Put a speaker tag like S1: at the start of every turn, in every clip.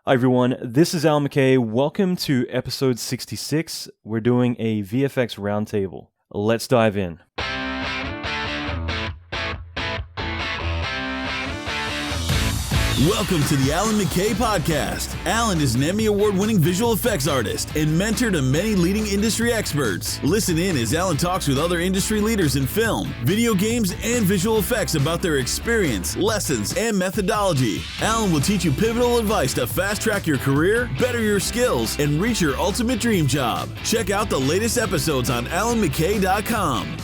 S1: Hi everyone, this is Al McKay. Welcome to episode 66. We're doing a VFX Roundtable. Let's dive in.
S2: Welcome to the Alan McKay Podcast. Alan is an Emmy Award-winning visual effects artist and mentor to many leading industry experts. Listen in as Alan talks with other industry leaders in film, video games, and visual effects about their experience, lessons, and methodology. Alan will teach you pivotal advice to fast-track your career, better your skills, and reach your ultimate dream job. Check out the latest episodes on alanmckay.com.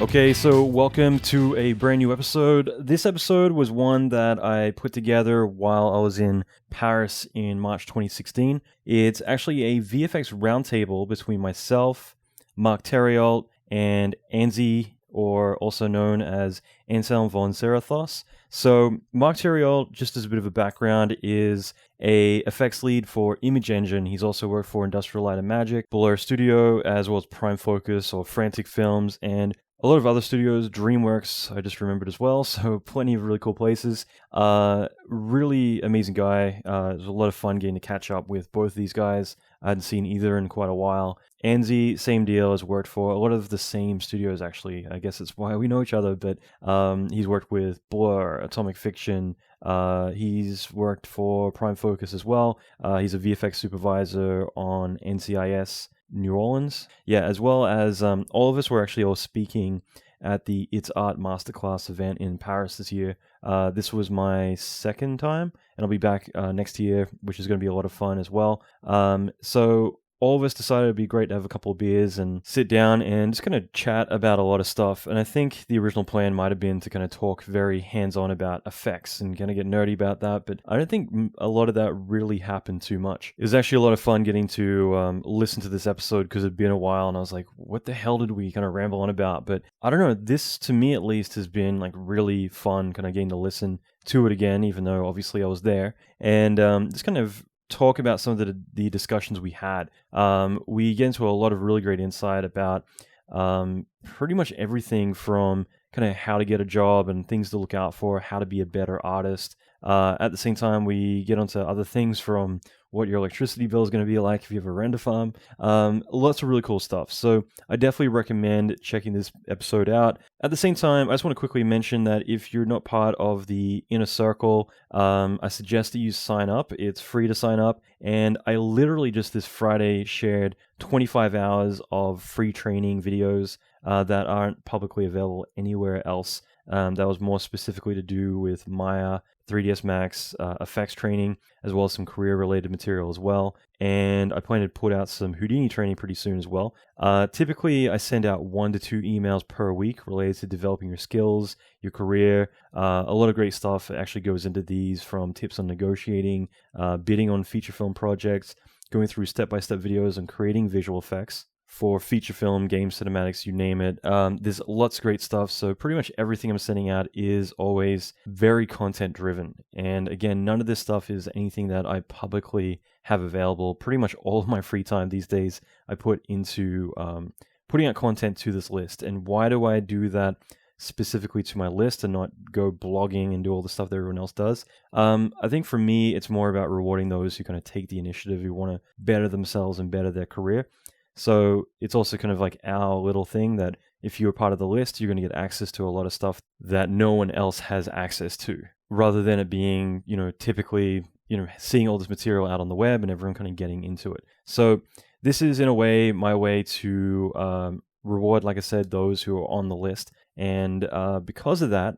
S1: Okay, so welcome to a brand new episode. This episode was one that I put together while I was in Paris in March 2016. It's actually a VFX roundtable between myself, Mark Theriault, and Ansi, or also known as Anselm Seherr-Thoss. So Mark Theriault, just as a bit of a background, is a effects lead for Image Engine. He's also worked for Industrial Light and Magic, Blur Studio, as well as Prime Focus or Frantic Films, and a lot of other studios, Dreamworks, I just remembered as well, so plenty of really cool places. Really amazing guy. It was a lot of fun getting to catch up with both of these guys. I hadn't seen either in quite a while. Ansi, same deal, has worked for a lot of the same studios, actually. I guess it's why we know each other, but he's worked with Blur, Atomic Fiction. He's worked for Prime Focus as well. He's a VFX supervisor on NCIS. New Orleans, as well as all of us were actually all speaking at the It's Art Masterclass event in Paris this year. This was my second time, and I'll be back next year, which is going to be a lot of fun as well. So all of us decided it'd be great to have a couple of beers and sit down and just kind of chat about a lot of stuff. And I think the original plan might have been to kind of talk very hands-on about effects and kind of get nerdy about that, but I don't think a lot of that really happened too much. It was actually a lot of fun getting to listen to this episode because it'd been a while and I was like, what the hell did we kind of ramble on about? But I don't know, this to me at least has been like really fun kind of getting to listen to it again, even though obviously I was there. And just kind of talk about some of the discussions we had. We get into a lot of really great insight about pretty much everything from kind of how to get a job and things to look out for, how to be a better artist. At the same time, we get onto other things from what your electricity bill is going to be like if you have a render farm. Lots of really cool stuff. So I definitely recommend checking this episode out. At the same time, I just want to quickly mention that if you're not part of the inner circle, I suggest that you sign up. It's free to sign up. And I literally just this Friday shared 25 hours of free training videos that aren't publicly available anywhere else. That was more specifically to do with Maya, 3ds Max, effects training, as well as some career-related material as well. And I plan to put out some Houdini training pretty soon as well. Typically, I send out 1 to 2 emails per week related to developing your skills, your career. A lot of great stuff actually goes into these, from tips on negotiating, bidding on feature film projects, going through step-by-step videos on creating visual effects for feature film, game cinematics, you name it. There's lots of great stuff. So pretty much everything I'm sending out is always very content driven. And again, none of this stuff is anything that I publicly have available. Pretty much all of my free time these days I put into putting out content to this list. And why do I do that specifically to my list and not go blogging and do all the stuff that everyone else does? I think for me, it's more about rewarding those who kind of take the initiative, who want to better themselves and better their career. So it's also kind of like our little thing that if you're part of the list, you're going to get access to a lot of stuff that no one else has access to, rather than it being, typically, seeing all this material out on the web and everyone kind of getting into it. So this is in a way my way to reward, like I said, those who are on the list. And because of that,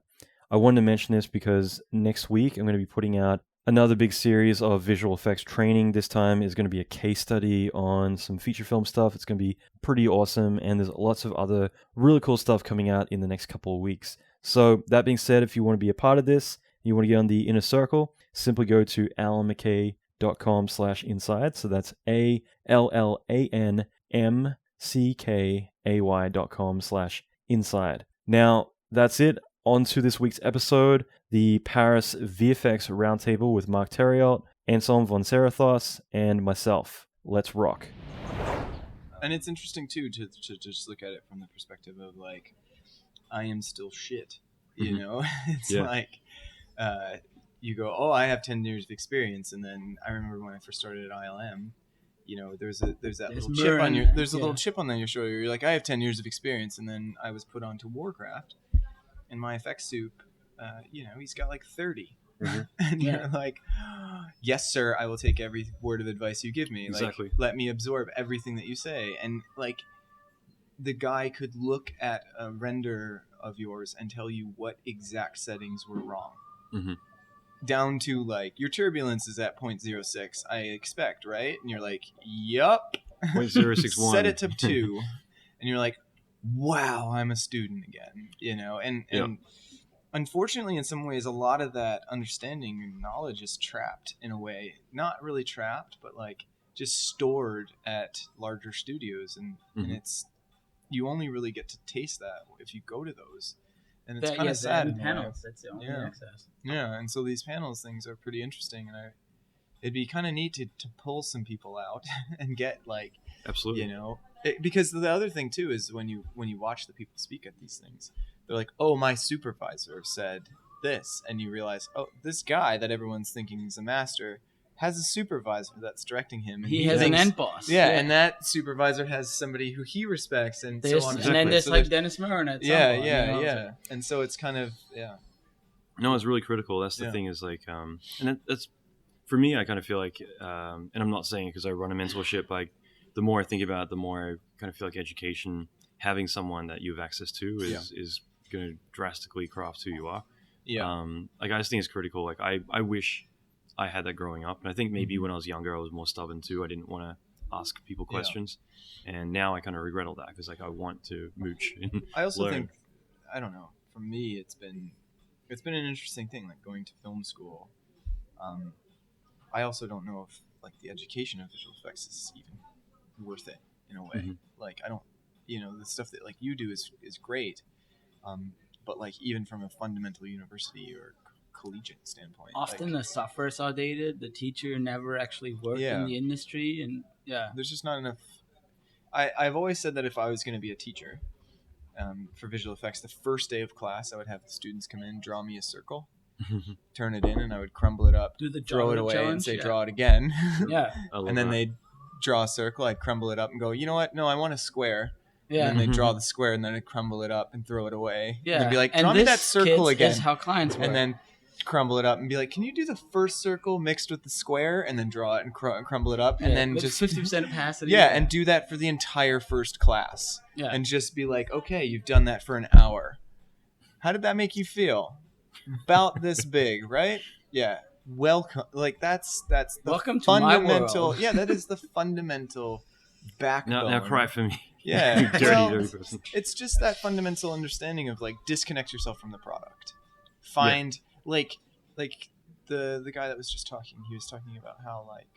S1: I wanted to mention this because next week I'm going to be putting out another big series of visual effects training. This time is going to be a case study on some feature film stuff. It's going to be pretty awesome, and there's lots of other really cool stuff coming out in the next couple of weeks. So that being said, if you want to be a part of this, you want to get on the inner circle, simply go to alanmckay.com/inside. So that's ALLANMCKAY.com/inside. Now, that's it. On to this week's episode, the Paris VFX Roundtable with Mark Theriault, Anselm Seherr-Thoss, and myself. Let's rock.
S3: And it's interesting, too, to just look at it from the perspective of, like, I am still shit, you know? It's like, you go, oh, I have 10 years of experience, and then I remember when I first started at ILM, there's that little chip on your little chip on your shoulder. You're like, I have 10 years of experience, and then I was put onto Warcraft, and my effects soup, he's got like 30. Mm-hmm. And you're like, yes, sir, I will take every word of advice you give me.
S1: Exactly.
S3: Like, let me absorb everything that you say. And like, the guy could look at a render of yours and tell you what exact settings were wrong.
S1: Mm-hmm.
S3: Down to like, your turbulence is at 0.06, I expect, right? And you're like, yup.
S1: 0.061.
S3: Set it to 2. And you're like, wow, I'm a student again, and unfortunately, in some ways, a lot of that understanding and knowledge is trapped in a way. Not really trapped, but like just stored at larger studios. And it's, you only really get to taste that if you go to those. And it's kind of sad.
S4: Panels, that's the only access.
S3: Yeah, and so these panels things are pretty interesting. And it'd be kind of neat to pull some people out and get like,
S1: absolutely,
S3: because the other thing too is when you watch the people speak at these things, they're like, oh, my supervisor said this. And you realize, oh, this guy that everyone's thinking is a master has a supervisor that's directing him. And
S4: he has an end boss.
S3: Yeah, and that supervisor has somebody who he respects, and so on.
S4: And then there's like Dennis Murren.
S3: Yeah. And so it's kind of,
S1: No, it's really critical. That's the thing is like, and that's, for me, I kind of feel like, and I'm not saying it because I run a mentorship, like the more I think about it, the more I kind of feel like education, having someone that you have access to is going to drastically craft who you are. Like I just think it's critical. Like I wish I had that growing up, and I think maybe when I was younger I was more stubborn too. I didn't want to ask people questions, and now I kind of regret all that because like I want to mooch and
S3: I also
S1: learn.
S3: think, I don't know, for me it's been an interesting thing, like going to film school. I also don't know if like the education of visual effects is even worth it in a way. Like I don't, the stuff that like you do is great, but like even from a fundamental university or collegiate standpoint,
S4: often the software is outdated. The teacher never actually worked in the industry, and
S3: there's just not enough. I've always said that if I was going to be a teacher for visual effects, the first day of class I would have the students come in, draw me a circle, turn it in, and I would crumble it up, throw it away, and say draw it again. And then they'd draw a circle, I'd crumble it up and go, you know what, no, I want a square. And then they'd draw the square, and then I'd crumble it up and throw it away. And they'd be like, draw me that circle again.
S4: Is how clients work.
S3: And then crumble it up and be like, can you do the first circle mixed with the square, and then draw it and crumble it up, and then just
S4: 50% opacity.
S3: And do that for the entire first class. And just be like, okay, you've done that for an hour. How did that make you feel? About this big, right? Yeah. Welcome. Like that's the
S4: welcome
S3: fundamental.
S4: To my world.
S3: That is the fundamental backbone.
S1: Now cry for me.
S3: Yeah.
S1: dirty person.
S3: It's just that fundamental understanding of like disconnect yourself from the product. Find like the guy that was just talking. He was talking about how like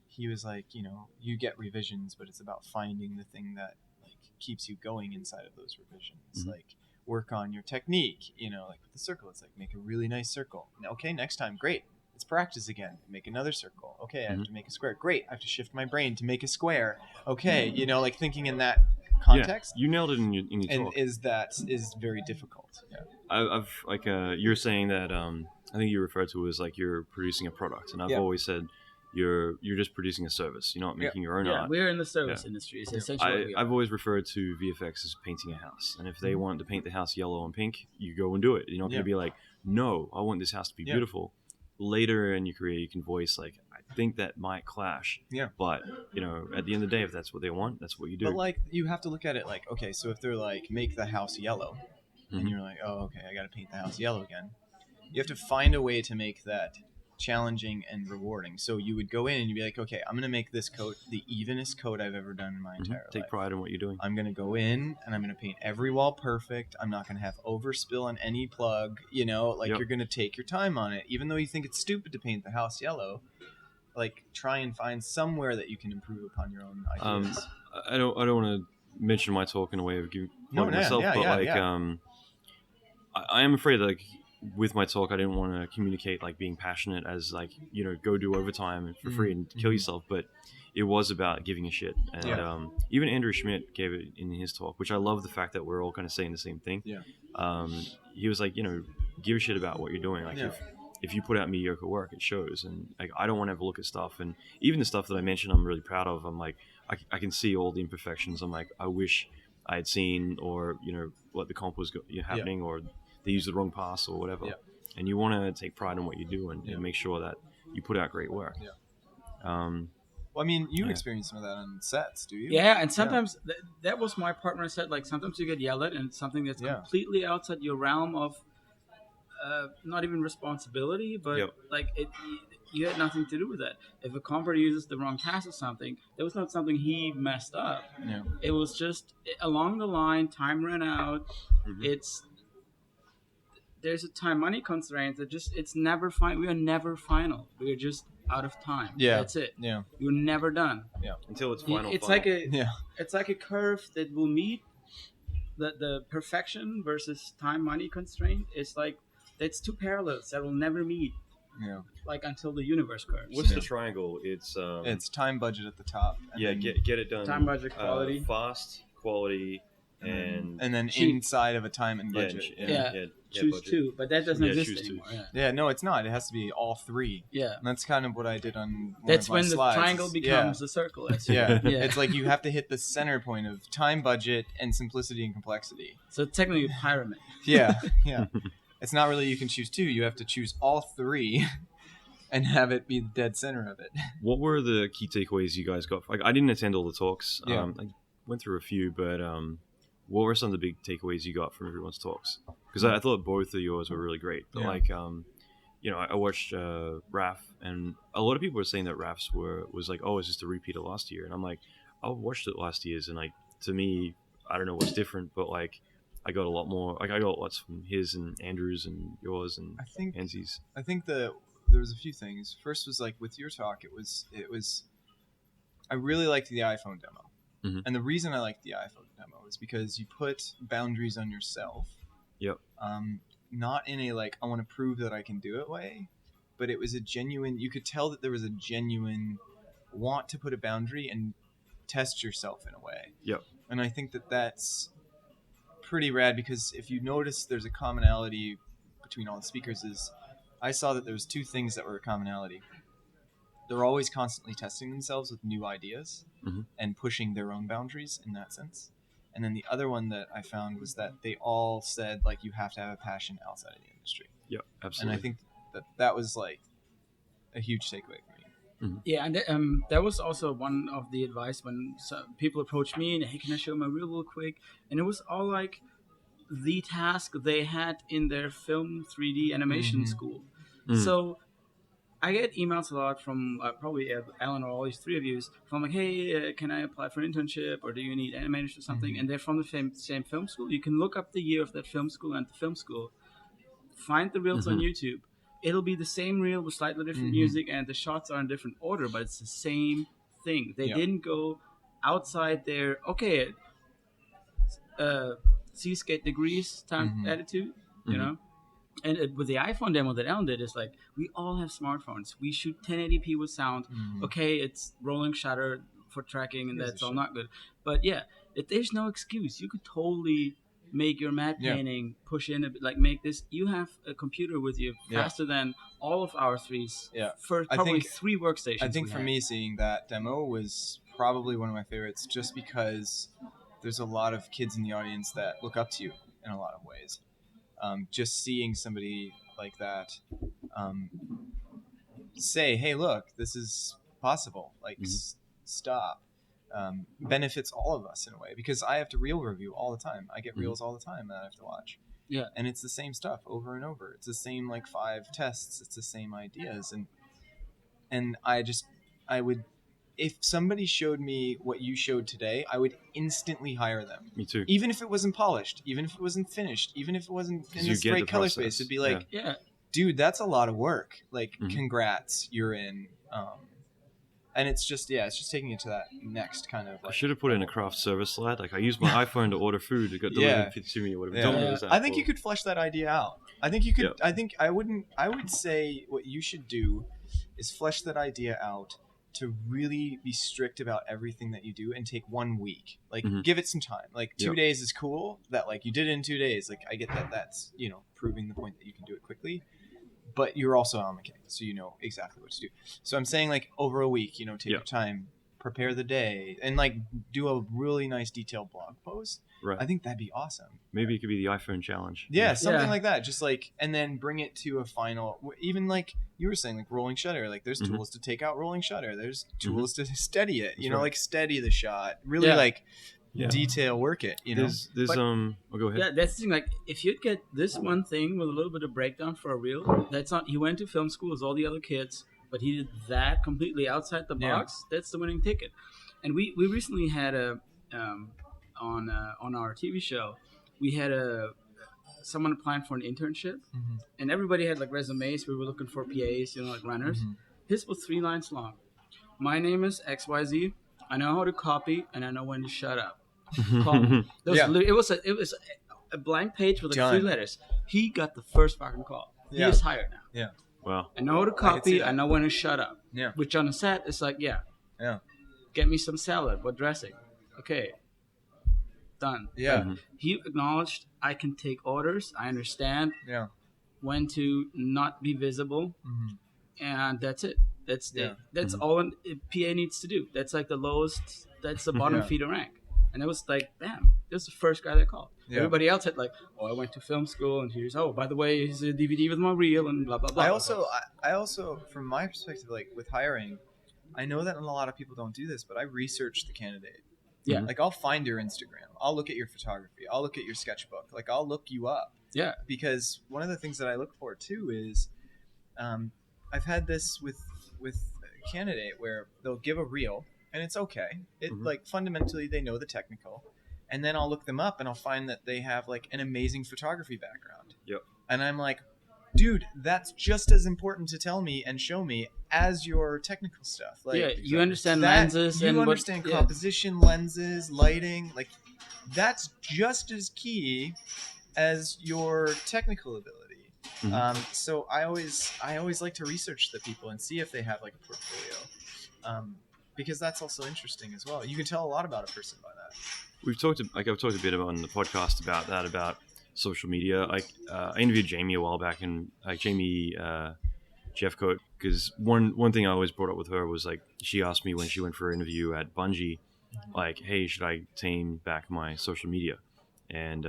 S3: he was like, you get revisions, but it's about finding the thing that like keeps you going inside of those revisions. Like work on your technique, like with the circle, it's like make a really nice circle. Okay, next time, great. Let's practice again. Make another circle. Okay, I have to make a square. Great. I have to shift my brain to make a square. Okay, like thinking in that context.
S1: You nailed it in your talk.
S3: And is very difficult. Yeah.
S1: I've like you're saying that I think you referred to it as like you're producing a product, and I've always said you're just producing a service. You're not making your own art.
S4: We're in the service industry. It's essentially
S1: I've always referred to VFX as painting a house, and if they want to paint the house yellow and pink, you go and do it. You're not going to be like, no, I want this house to be beautiful. Later in your career, you can voice like, I think that might clash. But at the end of the day, if that's what they want, that's what you do.
S3: But like, you have to look at it like, okay, so if they're like, make the house yellow, and you're like, oh, okay, I got to paint the house yellow again. You have to find a way to make that challenging and rewarding. So you would go in and you'd be like, okay, I'm going to make this coat the evenest coat I've ever done in my entire life.
S1: Take pride in what you're doing.
S3: I'm going to go in and I'm going to paint every wall perfect. I'm not going to have overspill on any plug, you're going to take your time on it. Even though you think it's stupid to paint the house yellow, like try and find somewhere that you can improve upon your own ideas.
S1: I don't want to mention my talk in a way of myself, I am afraid like with my talk, I didn't want to communicate like being passionate as like, go do overtime for free and kill yourself. But it was about giving a shit. And even Andrew Schmidt gave it in his talk, which I love the fact that we're all kind of saying the same thing. He was like, give a shit about what you're doing. Like if you put out mediocre work, it shows. And like I don't want to ever look at stuff, and even the stuff that I mentioned I'm really proud of, I'm like I can see all the imperfections. I'm like, I wish I had seen, or what the comp was happening, or they used the wrong pass or whatever. And you want to take pride in what you do and make sure that you put out great work.
S3: Well, I mean, you experience some of that on sets, do you?
S4: Yeah, and sometimes that was my partner said, like, sometimes you get yelled at and something that's completely outside your realm of not even responsibility, but like you had nothing to do with that. If a comper uses the wrong pass or something, that was not something he messed up.
S3: Yeah.
S4: It was just along the line, time ran out. There's a time money constraint that it's never final. We are never final. We are just out of time.
S3: Yeah.
S4: That's it.
S3: Yeah.
S4: You're never done.
S3: Yeah.
S1: Until it's final.
S4: It's like a curve that will meet the perfection versus time money constraint. It's like that's two parallels that will never meet.
S3: Yeah.
S4: Like until the universe curves.
S1: What's the triangle?
S3: It's time budget at the top.
S1: And get it done.
S4: Time budget, quality.
S1: Fast, quality, and
S3: then
S4: cheap.
S3: Inside of a time and budget.
S4: Choose
S1: budget.
S4: two, but that doesn't exist
S1: choose
S4: anymore.
S1: two.
S3: Yeah, no, it's not. It has to be all three.
S4: Yeah.
S3: And that's kind of what I did on one
S4: That's
S3: of my
S4: when
S3: slides.
S4: the triangle becomes a circle.
S3: Yeah. It's like you have to hit the center point of time, budget, and simplicity and complexity.
S4: So technically a pyramid.
S3: Yeah. It's not really you can choose two. You have to choose all three and have it be the dead center of it.
S1: What were the key takeaways you guys got? Like, I didn't attend all the talks.
S3: Yeah.
S1: I went through a few, but what were some of the big takeaways you got from everyone's talks? Because I thought both of yours were really great. But I watched RAF, and a lot of people were saying that RAF's was like, oh, it's just a repeat of last year. And I'm like, I watched it last year's, and like to me, I don't know what's different, but like I got a lot more. Like I got lots from his and Andrew's and yours and Ansi's.
S3: I think there was a few things. First was like with your talk, it was I really liked the iPhone demo.
S1: Mm-hmm.
S3: And the reason I liked the iPhone demo is because you put boundaries on yourself.
S1: Yep.
S3: Not in a like I want to prove that I can do it way, but it was a genuine. You could tell that there was a genuine want to put a boundary and test yourself in a way.
S1: Yep.
S3: And I think that's pretty rad because if you notice, there's a commonality between all the speakers. Is I saw that there was two things that were a commonality. They're always constantly testing themselves with new ideas and pushing their own boundaries in that sense. And then the other one that I found was that they all said, like, you have to have a passion outside of the industry.
S1: Yeah, absolutely.
S3: And I think that was, like, a huge takeaway for me.
S4: Mm-hmm. Yeah, and that was also one of the advice when people approached me and, hey, can I show my reel real quick? And it was all, like, the task they had in their film 3D animation school. Mm-hmm. So I get emails a lot from probably Alan or all these three of you from like, hey, can I apply for an internship or do you need animators or something? And they're from the same film school. You can look up the year of that film school and the film school, find the reels on YouTube. It'll be the same reel with slightly different music and the shots are in different order, but it's the same thing. They didn't go outside their, seascape degrees time attitude, you know? And with the iPhone demo that Alan did, is like, we all have smartphones. We shoot 1080p with sound. Okay, it's rolling shutter for tracking, and that's all not good. But yeah, there's no excuse. You could totally make your matte painting, push in a bit, like make this. You have a computer with you faster than all of our threes. Yeah. For probably three workstations.
S3: I think for me, seeing that demo was probably one of my favorites just because there's a lot of kids in the audience that look up to you in a lot of ways. Just seeing somebody like that say, hey, look, this is possible. Like, stop. Benefits all of us in a way. Because I have to reel review all the time. I get reels all the time that I have to watch. Yeah. And it's the same stuff over and over. It's the same, like, 5 tests. It's the same ideas. And I would... If somebody showed me what you showed today, I would instantly hire them.
S1: Me too.
S3: Even if it wasn't polished, even if it wasn't finished, even if it wasn't in this great color space, it'd be like, dude, that's a lot of work. Like, congrats, you're in. And it's just taking it to that next kind of. Like,
S1: I should have put in a craft service slide. Like, I used my iPhone to order food. It got delivered to me or whatever.
S3: I think you could flesh that idea out. I think you could. I would say what you should do is flesh that idea out. to really be strict about everything that you do and take 1 week. Like,
S1: Mhm.
S3: give it some time. Like, 2
S1: Yep.
S3: days is cool. That, like, you did it in 2 days. Like, I get that that's, you know, proving the point that you can do it quickly. But you're also a mechanic, so you know exactly what to do. So I'm saying, like, over a week, you know, take
S1: Yeah.
S3: your time, prepare the day, and, like, do a really nice detailed blog post.
S1: Right.
S3: I think that'd be awesome.
S1: Maybe it could be the iPhone challenge.
S3: Yeah, something
S4: Yeah.
S3: like that. Just like, and then bring it to a final. Even like you were saying, like rolling shutter. Like, there's
S1: Mhm.
S3: tools to take out rolling shutter. There's tools to steady it. You
S1: That's
S3: know,
S1: right.
S3: like steady the shot. Really,
S4: Yeah.
S3: like
S1: Yeah.
S3: detail work it. You know.
S1: There's
S4: But-
S1: oh, go ahead.
S4: Yeah, that's the thing. Like, if you'd get this one thing with a little bit of breakdown for a reel, that's not. He went to film school as all the other kids, but he did that completely outside the
S3: Yeah.
S4: box. That's the winning ticket. And we recently had a on our TV show, we had someone applying for an internship,
S3: Mhm.
S4: and everybody had like resumes. We were looking for PAs, you know, like runners.
S3: Mhm.
S4: His was 3 lines long. My name is XYZ. I know how to copy, and I know when to shut up. Call me.
S3: Yeah.
S4: It was a blank page with like
S3: Done.
S4: 3 letters. He got the first fucking call. He
S3: Yeah.
S4: is hired now.
S1: Wow.
S4: I know how to
S3: can see
S4: copy.
S3: that.
S4: I know when to shut up.
S3: Yeah.
S4: Which on the set is like, yeah. Get me some salad. What dressing? Okay. Done.
S3: Yeah.
S1: Mhm.
S4: He acknowledged I can take orders. I understand
S3: Yeah.
S4: when to not be visible,
S3: Mhm.
S4: and that's it. That's
S3: Yeah.
S4: that's
S1: Mhm.
S4: all a PA needs to do. That's like the lowest. That's the bottom
S3: Yeah.
S4: feeder rank. And it was like, bam, this was the first guy that called.
S3: Yeah.
S4: Everybody else had like, oh, I went to film school, and here's, oh, by the way, here's a DVD with my reel, and blah blah blah.
S3: I also, from my perspective, like with hiring, I know that a lot of people don't do this, but I research the candidate.
S4: Yeah.
S3: Like, I'll find your Instagram. I'll look at your photography. I'll look at your sketchbook. Like, I'll look you up.
S4: Yeah.
S3: Because one of the things that I look for too is, I've had this with a candidate where they'll give a reel and it's okay. It
S1: Mhm.
S3: like fundamentally they know the technical, and then I'll look them up and I'll find that they have like an amazing photography background.
S1: Yep.
S3: And I'm like, dude, that's just as important to tell me and show me as your technical stuff. Like,
S4: yeah, you understand
S3: that-
S4: lenses
S3: you
S4: and
S3: understand
S4: what, yeah.
S3: composition, lenses, lighting. Like, that's just as key as your technical ability.
S1: Mhm.
S3: So I always like to research the people and see if they have like a portfolio, because that's also interesting as well. You can tell a lot about a person by that.
S1: I've talked a bit about on the podcast about social media. I interviewed Jamie a while back, and Jamie Jeffcoat, because one thing I always brought up with her was like, she asked me when she went for an interview at Bungie, like, hey, should I tame back my social media? And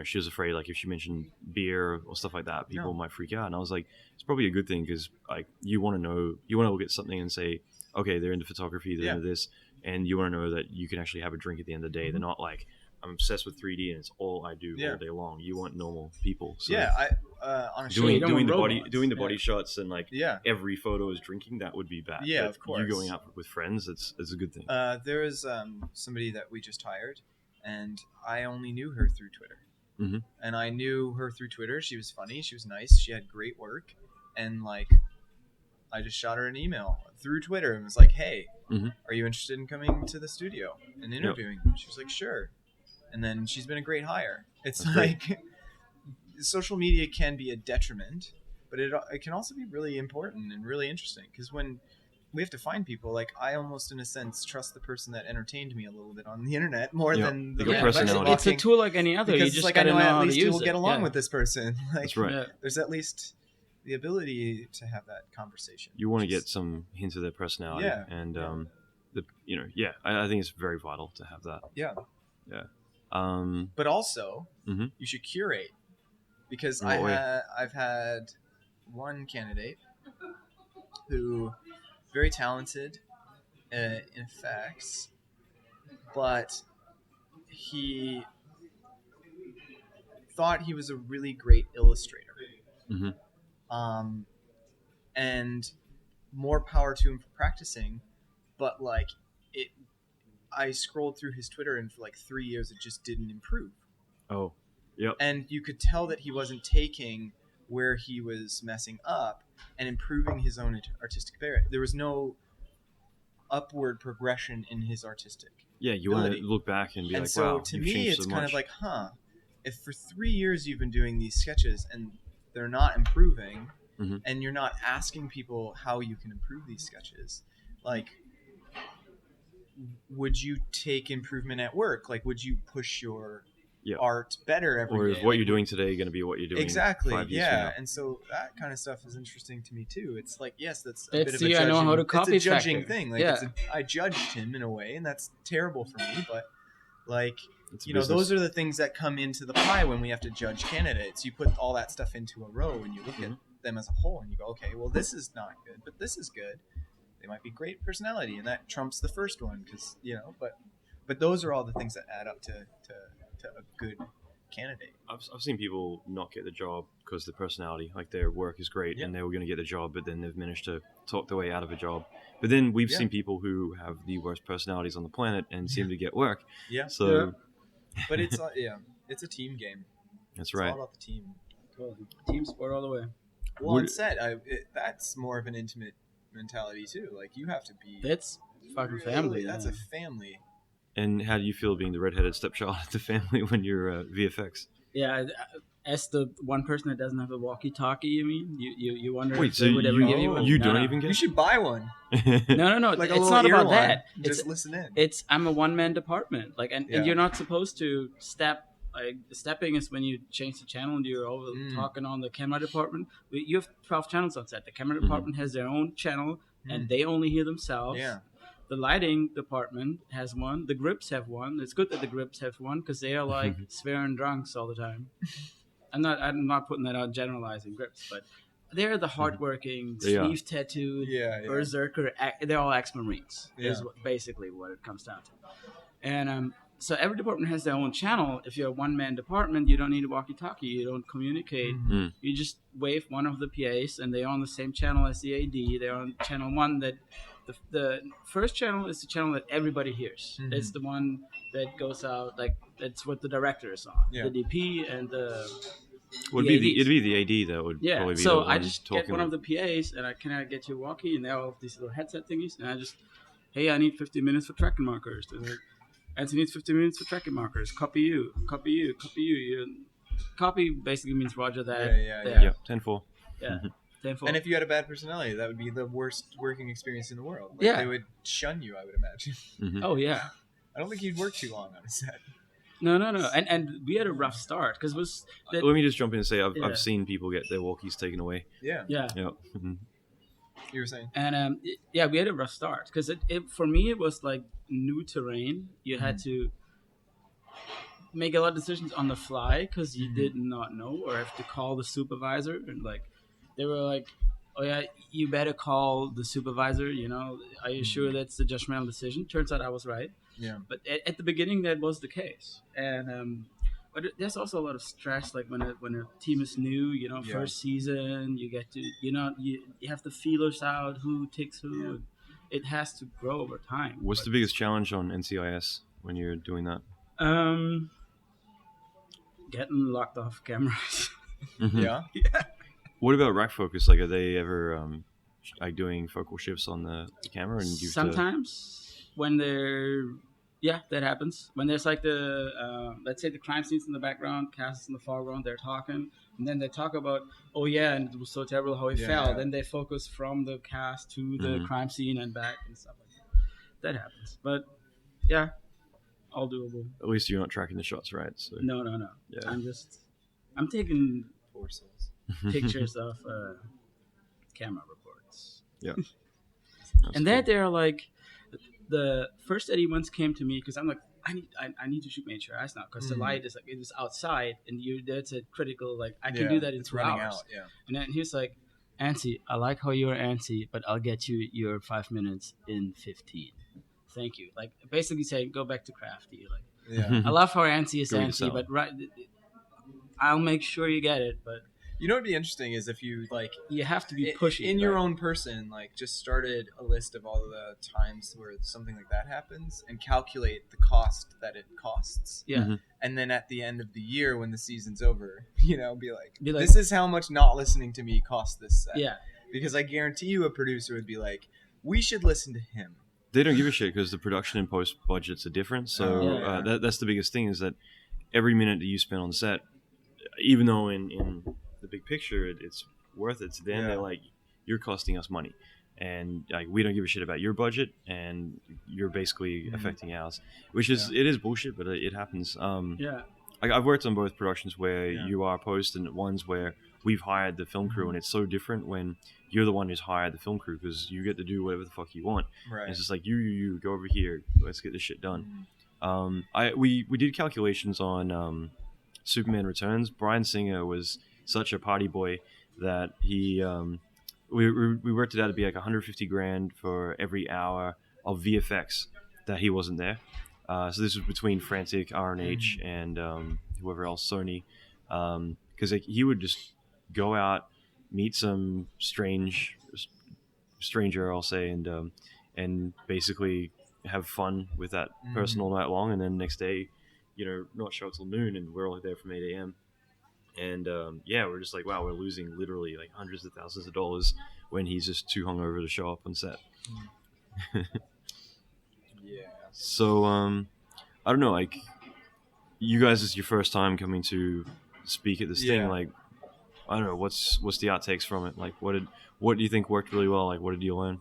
S1: she was afraid, like, if she mentioned beer or stuff like that, people might freak out. And I was like, it's probably a good thing, because like, you want to look at something and say, okay, they're into photography, they're into this, and you want to know that you can actually have a drink at the end of the day. They're not like, I'm obsessed with 3D and it's all I do all day long. You want normal people. So
S3: On a show,
S1: doing
S4: you don't
S1: the
S4: want
S1: body
S4: robots.
S1: doing the body shots and like
S3: yeah.
S1: every photo is drinking, that would be bad.
S3: Yeah,
S1: But
S3: of course.
S1: you going out with friends, it's a good thing.
S3: There is somebody that we just hired, and I only knew her through Twitter.
S1: Mhm.
S3: And I knew her through Twitter. She was funny. She was nice. She had great work. And like, I just shot her an email through Twitter and was like, "Hey,
S1: Mhm.
S3: are you interested in coming to the studio and interviewing?" She was like, "Sure." And then she's been a great hire. It's
S1: That's great.
S3: like social media can be a detriment, but it can also be really important and really interesting, because when we have to find people, like, I almost in a sense trust the person that entertained me a little bit on the internet more
S1: Yeah,
S3: than
S1: they
S3: the
S1: got
S3: person
S1: personality.
S4: It's a
S3: walking,
S4: tool like any other.
S3: because
S4: You
S3: it's
S4: just
S3: like, I
S4: gotta
S3: know
S4: know
S3: at
S4: how to
S3: least
S4: use
S3: you'll
S4: it.
S3: get along
S4: Yeah.
S3: with this person. Like,
S1: That's right.
S4: Yeah.
S3: there's at least the ability to have that conversation.
S1: You want to
S3: which
S1: get
S3: is-
S1: some hints of their personality,
S3: Yeah.
S1: and I think it's very vital to have that.
S3: yeah.
S1: But
S3: But also,
S1: Mhm.
S3: you should curate, because
S1: In what way?
S3: I've had one candidate who very talented in effects, but he thought he was a really great illustrator.
S1: Mhm.
S3: And more power to him for practicing, but like I scrolled through his Twitter, and for like 3 years it just didn't improve.
S1: oh, yep,
S3: And you could tell that he wasn't taking where he was messing up and improving his own artistic area. There was no upward progression in his artistic.
S1: yeah. You want
S3: ability.
S1: to look back and be
S3: And
S1: like,
S3: so
S1: wow,
S3: to
S1: you've
S3: me,
S1: changed
S3: it's
S1: so
S3: kind
S1: much.
S3: of like, if for 3 years you've been doing these sketches and they're not improving,
S1: Mhm.
S3: and you're not asking people how you can improve these sketches, like, would you take improvement at work? Like, would you push your art better every
S1: or
S3: day?
S1: is what you're doing today going to be what you're doing
S3: exactly
S1: 5 years from now?
S3: And so that kind of stuff is interesting to me too. It's like, yes, that's a bit of a
S4: See,
S3: judging,
S4: I know how to copy
S3: it's a judging
S4: factor.
S3: thing. Like,
S4: Yeah.
S3: I judged him in a way, and that's terrible for me, but like,
S1: It's
S3: you know,
S1: business.
S3: those are the things that come into the pie when we have to judge candidates. You put all that stuff into a row and you look at them as a whole and you go, okay, well, this is not good, but this is good. They might be great personality, and that trumps the first one, because, you know, but those are all the things that add up to a good candidate.
S1: I've seen people not get the job because their personality, like their work is great and they were going to get the job, but then they've managed to talk their way out of a job. But then we've seen people who have the worst personalities on the planet and seem to get work.
S3: Yeah.
S1: So,
S3: But it's it's a team game.
S1: that's
S3: It's
S1: right.
S3: all about the team.
S4: Totally. Team sport all the way.
S3: Well, on set, that's more of an intimate mentality too. Like, you have to be.
S4: That's fucking family.
S3: That's
S4: yeah.
S3: a family.
S1: And how do you feel being the redheaded stepchild of the family when you're VFX?
S4: Yeah, as the one person that doesn't have a walkie-talkie, you mean? You wonder
S1: Wait,
S4: if
S1: so
S4: they would ever give you one?
S1: you
S4: No,
S1: don't
S4: no.
S1: even get
S3: You should buy one.
S4: No.
S3: Like a
S4: it's
S3: little
S4: not
S3: ear
S4: about
S3: one.
S4: that.
S3: Just listen in.
S4: I'm a one-man department. Like, and
S3: Yeah.
S4: you're not supposed to step. Like, stepping is when you change the channel and you're over talking on the camera department. You have 12 channels on set. The camera department has their own channel, and they only hear themselves.
S3: Yeah.
S4: The lighting department has one. The grips have one. It's good that the grips have one because they are like swearing drunks all the time. I'm not putting that out generalizing grips, but they're the hardworking, sleeve tattooed, berserker. They're all ex-Marines. Is basically what it comes down to. And so every department has their own channel. If you're a one-man department, you don't need a walkie-talkie. You don't communicate. You just wave one of the PAs, and they're on the same channel as the AD. They're on channel one. That the first channel is the channel that everybody hears. It's the one that goes out. Like, that's what the director is on. The DP and the
S1: it'd be the AD that would probably be
S4: so
S1: the one
S4: I just
S1: talking
S4: get one of the PAs, and can I get you a walkie? And they all have these little headset thingies, and I just, hey, I need 50 minutes for tracking markers. They're like, Ansi needs 50 minutes for tracking markers. Copy you. Copy basically means roger that.
S1: Yeah, 10-4.
S4: Yeah, 10-4.
S3: And if you had a bad personality, that would be the worst working experience in the world. Like,
S4: Yeah.
S3: They would shun you, I would imagine.
S4: Oh, yeah.
S3: I don't think you'd work too long on a set.
S4: No. And we had a rough start because it was.
S1: Let me just jump in and say I've seen people get their walkies taken away.
S3: Yeah.
S4: Yeah.
S3: You were saying?
S4: And we had a rough start because it for me it was like new terrain. You had to make a lot of decisions on the fly because you did not know, or have to call the supervisor, and like they were like, oh yeah, you better call the supervisor, you know, are you sure that's the judgmental decision? Turns out I was right.
S3: Yeah.
S4: But at the beginning that was the case. And but there's also a lot of stress, like when a team is new, you know, first season, you get to, you have the feelers out, who takes who. It has to grow over time.
S1: What's the biggest challenge on NCIS when you're doing that?
S4: Getting locked off cameras.
S3: Yeah.
S1: What about rack focus? Like, are they ever like doing focal shifts on the camera? And
S4: Sometimes when they're that happens. When there's like the let's say the crime scenes in the background, cast is in the foreground, they're talking, and then they talk about, oh yeah, and it was so terrible how he fell.
S3: Yeah.
S4: Then they focus from the cast to the crime scene and back and stuff like that. That happens, but yeah, all doable.
S1: At least you're not tracking the shots, right? So.
S4: No.
S1: Yeah.
S4: I'm taking
S3: Poor souls.
S4: pictures of camera reports.
S1: Yeah.
S4: And then they're like, the first Eddie once came to me because I'm like, I need to shoot miniature eyes now because the light is like, it was outside and that's a critical, like I can do that in 2
S3: running
S4: hours.
S3: out. Yeah.
S4: And then he's like, Ansi, I like how you're Ansi, but I'll get you your 5 minutes in 15. Thank you. Like basically saying, go back to crafty. Like,
S3: Yeah.
S4: I love how Ansi is
S1: Go
S4: Ansi, but I'll make sure you get it. But
S3: You know what'd be interesting is if you like
S4: you have to be pushy
S3: in your own person, like just started a list of all of the times where something like that happens and calculate the cost that it costs.
S4: Yeah.
S3: And then at the end of the year when the season's over, be like,
S4: Be like-
S3: this is how much not listening to me cost this set.
S4: Yeah.
S3: Because I guarantee you a producer would be like, we should listen to him.
S1: They don't give a shit because the production and post budgets are different. So that's the biggest thing, is that every minute that you spend on set, even though in the big picture it's worth it to them, they're like, you're costing us money. and like we don't give a shit about your budget, and you're basically affecting ours, which is it is bullshit, but it happens. I've worked on both productions where you are post and ones where we've hired the film crew, and it's so different when you're the one who's hired the film crew because you get to do whatever the fuck you want.
S3: Right.
S1: And it's just like you go over here, let's get this shit done. We did calculations on Superman Returns. Bryan Singer was such a party boy that he we worked it out to be like $150,000 for every hour of VFX that he wasn't there. So this was between Frantic, R&H, and whoever else, Sony, because like, he would just go out, meet some stranger, I'll say, and basically have fun with that person all night long, and then next day, not show up till noon, and we're all there from 8 a.m. And we're just like, wow, we're losing literally like hundreds of thousands of dollars when he's just too hungover to show up on set. So I don't know, like, you guys, is your first time coming to speak at this thing, like, I don't know, what's the outtakes from it? Like, what do you think worked really well? Like, what did you learn?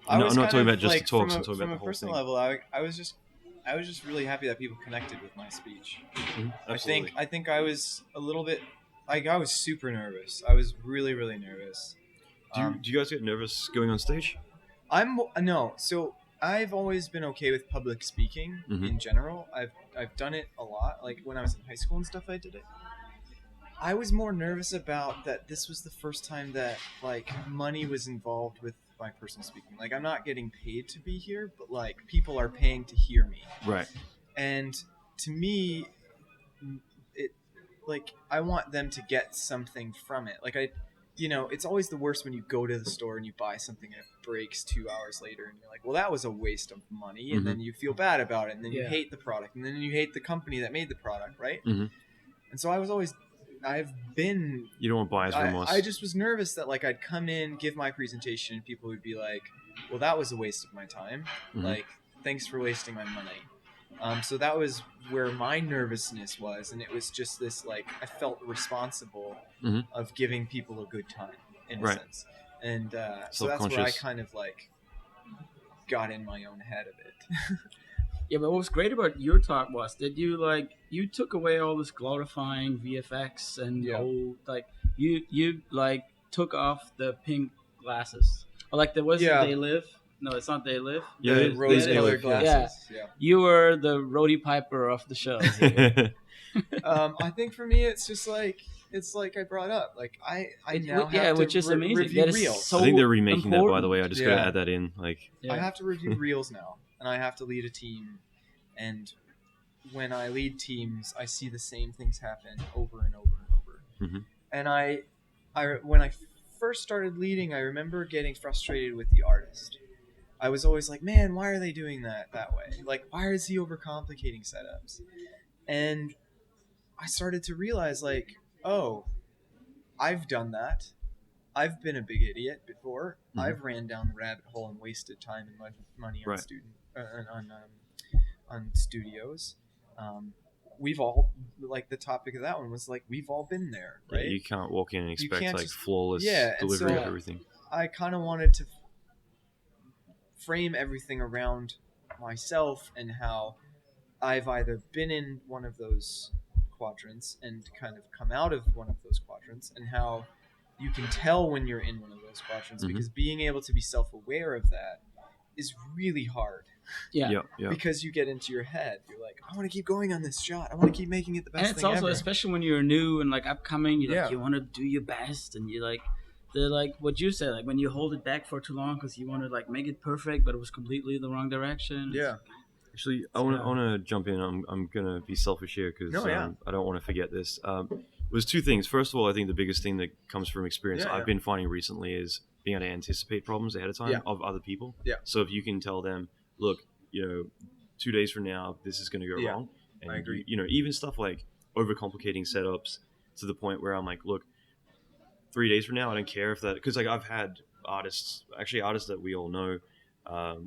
S1: I'm not talking about just the talks, I'm talking about the whole
S3: personal
S1: thing.
S3: level, I was just really happy that people connected with my speech. I think I was a little bit, like, I was super nervous. I was really, really nervous.
S1: Do you guys get nervous going on stage?
S3: No. So I've always been okay with public speaking in general. I've done it a lot. Like when I was in high school and stuff, I did it. I was more nervous about that. This was the first time that like money was involved with my personal speaking. Like I'm not getting paid to be here, but like people are paying to hear me.
S1: Right.
S3: And to me, it like I want them to get something from it. Like it's always the worst when you go to the store and you buy something and it breaks 2 hours later and you're like, well, that was a waste of money. And then you feel bad about it. And then you hate the product. And then you hate the company that made the product, right? And so you
S1: don't want buyer's remorse.
S3: I just was nervous that like I'd come in, give my presentation, and people would be like, well, that was a waste of my time. Like, thanks for wasting my money. So that was where my nervousness was, and it was just this like I felt responsible of giving people a good time in a sense, and so that's where I kind of like got in my own head a bit.
S4: Yeah, but what was great about your talk was that you took away all this glorifying VFX and you took off the pink glasses. Or like there was They Live. No, it's not They Live.
S1: Yeah,
S3: the rose-colored glasses.
S4: Yeah. You were the Roddy Piper of the show.
S3: I think for me, it's just like I brought up. Like I now have to
S4: which is amazing.
S3: review
S4: That is
S3: reels.
S4: so
S1: I think they're remaking
S4: important.
S1: that, by the way. I just gotta add that in. Like,
S3: I have to review reels now, and I have to lead a team. And when I lead teams, I see the same things happen over and over and over. And I when I first started leading, I remember getting frustrated with the artist. I was always like, man, why are they doing that way? Like, why is he overcomplicating setups? And I started to realize, like, oh, I've done that. I've been a big idiot before. I've ran down the rabbit hole and wasted time and money on on studios. We've all, like, the topic of that one was like, we've all been there, right?
S1: Yeah, you can't walk in and expect like flawless delivery of everything.
S3: I kind of wanted to frame everything around myself and how I've either been in one of those quadrants and kind of come out of one of those quadrants, and how you can tell when you're in one of those quadrants, because being able to be self-aware of that is really hard.
S4: Yeah.
S3: Because you get into your head. You're like, I want to keep going on this shot. I want to keep making it the best thing ever.
S4: And it's also, especially when you're new and like upcoming, you you want to do your best, and you like, they're like what you said, like when you hold it back for too long because you want to like make it perfect, but it was completely the wrong direction.
S3: Yeah.
S1: Actually, I want to jump in. I'm gonna be selfish here because I don't want to forget this. It was two things. First of all, I think the biggest thing that comes from experience I've been finding recently is being able to anticipate problems ahead of time of other people. Yeah. So if you can tell them, look, 2 days from now, this is going to go wrong. And,
S3: I agree.
S1: Even stuff like overcomplicating setups to the point where I'm like, look, 3 days from now, I don't care if that, because like I've had artists that we all know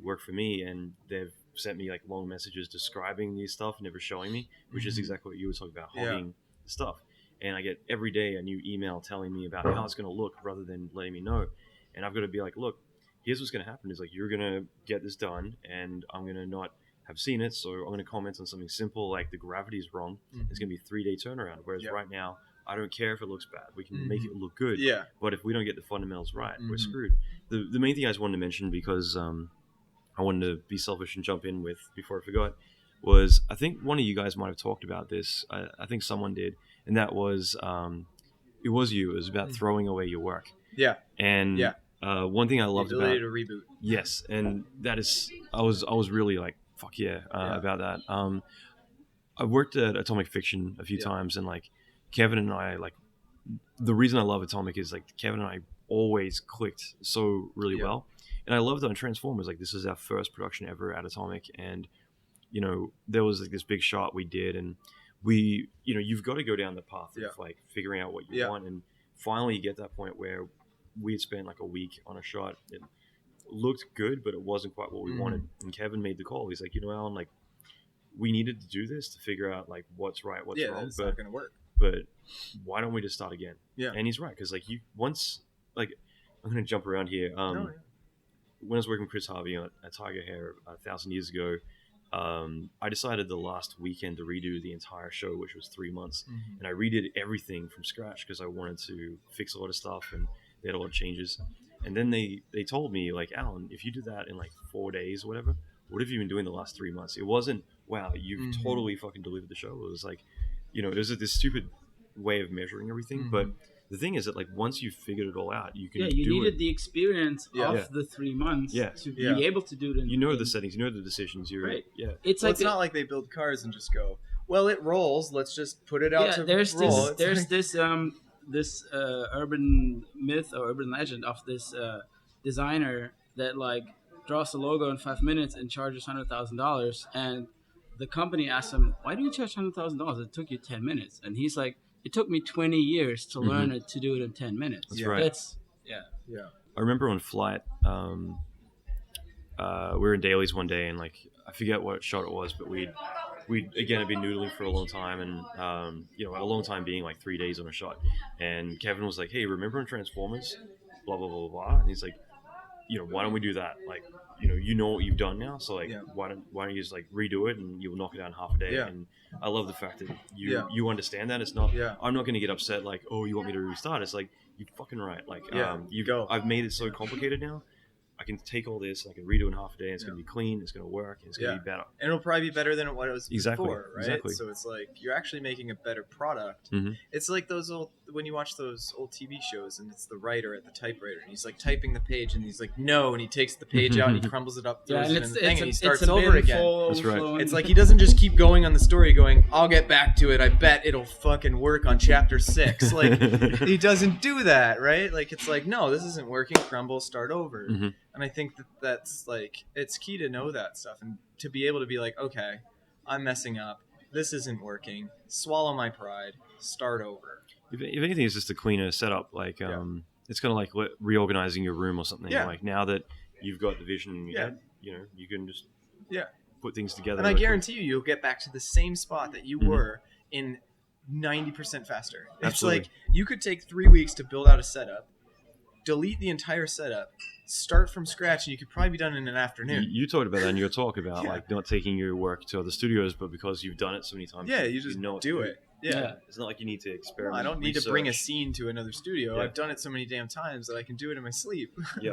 S1: work for me, and they've sent me like long messages describing these stuff, never showing me, which is exactly what you were talking about, hogging the stuff. And I get every day a new email telling me about how it's going to look rather than letting me know. And I've got to be like, look, here's what's going to happen is like you're going to get this done, and I'm going to not have seen it, so I'm going to comment on something simple like the gravity is wrong. It's going to be a 3-day turnaround, whereas right now I don't care if it looks bad. We can make it look good.
S3: Yeah.
S1: But if we don't get the fundamentals right, we're screwed. The main thing I just wanted to mention, because I wanted to be selfish and jump in with before I forgot, was I think one of you guys might have talked about this. I think someone did, and that was it was you. It was about throwing away your work.
S3: Yeah.
S1: And one thing I loved about
S3: to reboot.
S1: Yes, and that is I was really like fuck yeah, about that. I worked at Atomic Fiction a few times, and like Kevin and I, like the reason I love Atomic is like Kevin and I always clicked so really well, and I loved on Transformers. Like this is our first production ever at Atomic, and you know there was like this big shot we did, and we, you know, you've got to go down the path of like figuring out what you want, and finally you get that point where we had spent like a week on a shot. It looked good, but it wasn't quite what we wanted, and Kevin made the call. He's like, you know, Alan, like we needed to do this to figure out like what's right, what's wrong,
S3: it's
S1: but
S3: not gonna work.
S1: But why don't we just start again?
S3: Yeah.
S1: And he's right, because like you once, like I'm gonna jump around here. When I was working with Chris Harvey at Tiger Hair 1,000 years ago, I decided the last weekend to redo the entire show, which was 3 months, and I redid everything from scratch because I wanted to fix a lot of stuff, and they had a lot of changes. And then they told me, like, Alan, if you did that in like 4 days or whatever, what have you been doing the last 3 months? It wasn't, wow, you've totally fucking delivered the show. It was like, you know, it was this stupid way of measuring everything. But the thing is that like once you've figured it all out, you can
S4: you needed the experience of the 3 months to be able to do it.
S1: You know the settings, you know the decisions. You're
S3: It's like it's not like they build cars and just go, well, it rolls. Let's just put it out to roll.
S4: There's this urban myth or urban legend of this designer that like draws a logo in 5 minutes and charges $100,000, and the company asked him, why do you charge $100,000? It took you 10 minutes. And he's like, it took me 20 years to learn it, to do it in 10 minutes.
S1: That's right. I remember on flight, we were in dailies one day, and like I forget what shot it was, but we'd again had been noodling for a long time, and you know, a long time being like 3 days on a shot. And Kevin was like, hey, remember in Transformers, blah blah blah blah, and he's like, you know, why don't we do that? Like, you know what you've done now, so like why don't you just like redo it, and you'll knock it out in half a day. And I love the fact that you understand that. It's not I'm not going to get upset like, oh, you want me to restart. It's like, you fucking right, like I've made it so complicated now. I can take all this, I can redo it in half a day, and it's going to be clean, it's going to work, and it's going to be better.
S3: And it'll probably be better than what it was before, right?
S1: Exactly.
S3: So it's like, you're actually making a better product. It's like those old, when you watch those old TV shows, and it's the writer at the typewriter, and he's like typing the page, and he's like, no, and he takes the page out, and he crumbles it up, throws it in the thing, and he starts over again.
S1: That's right.
S3: It's like, he doesn't just keep going on the story going, I'll get back to it, I bet it'll fucking work on chapter 6. Like, he doesn't do that, right? Like, it's like, no, this isn't working, crumble, start over. And I think that's like, it's key to know that stuff and to be able to be like, okay, I'm messing up, this isn't working, swallow my pride, start over.
S1: If anything, it's just a cleaner setup. Like it's kind of like reorganizing your room or something. Like now that you've got the vision in your head, you know, you can just put things together.
S3: And I guarantee you'll get back to the same spot that you were in 90% faster. It's like, you could take 3 weeks to build out a setup, delete the entire setup, start from scratch, and you could probably be done in an afternoon.
S1: You talked about that in your talk about like not taking your work to other studios, but because you've done it so many times,
S3: you just
S1: know what
S3: do
S1: to
S3: it. Yeah.
S1: It's not like you need to experiment.
S3: No, I don't need to bring a scene to another studio. I've done it so many damn times that I can do it in my sleep. My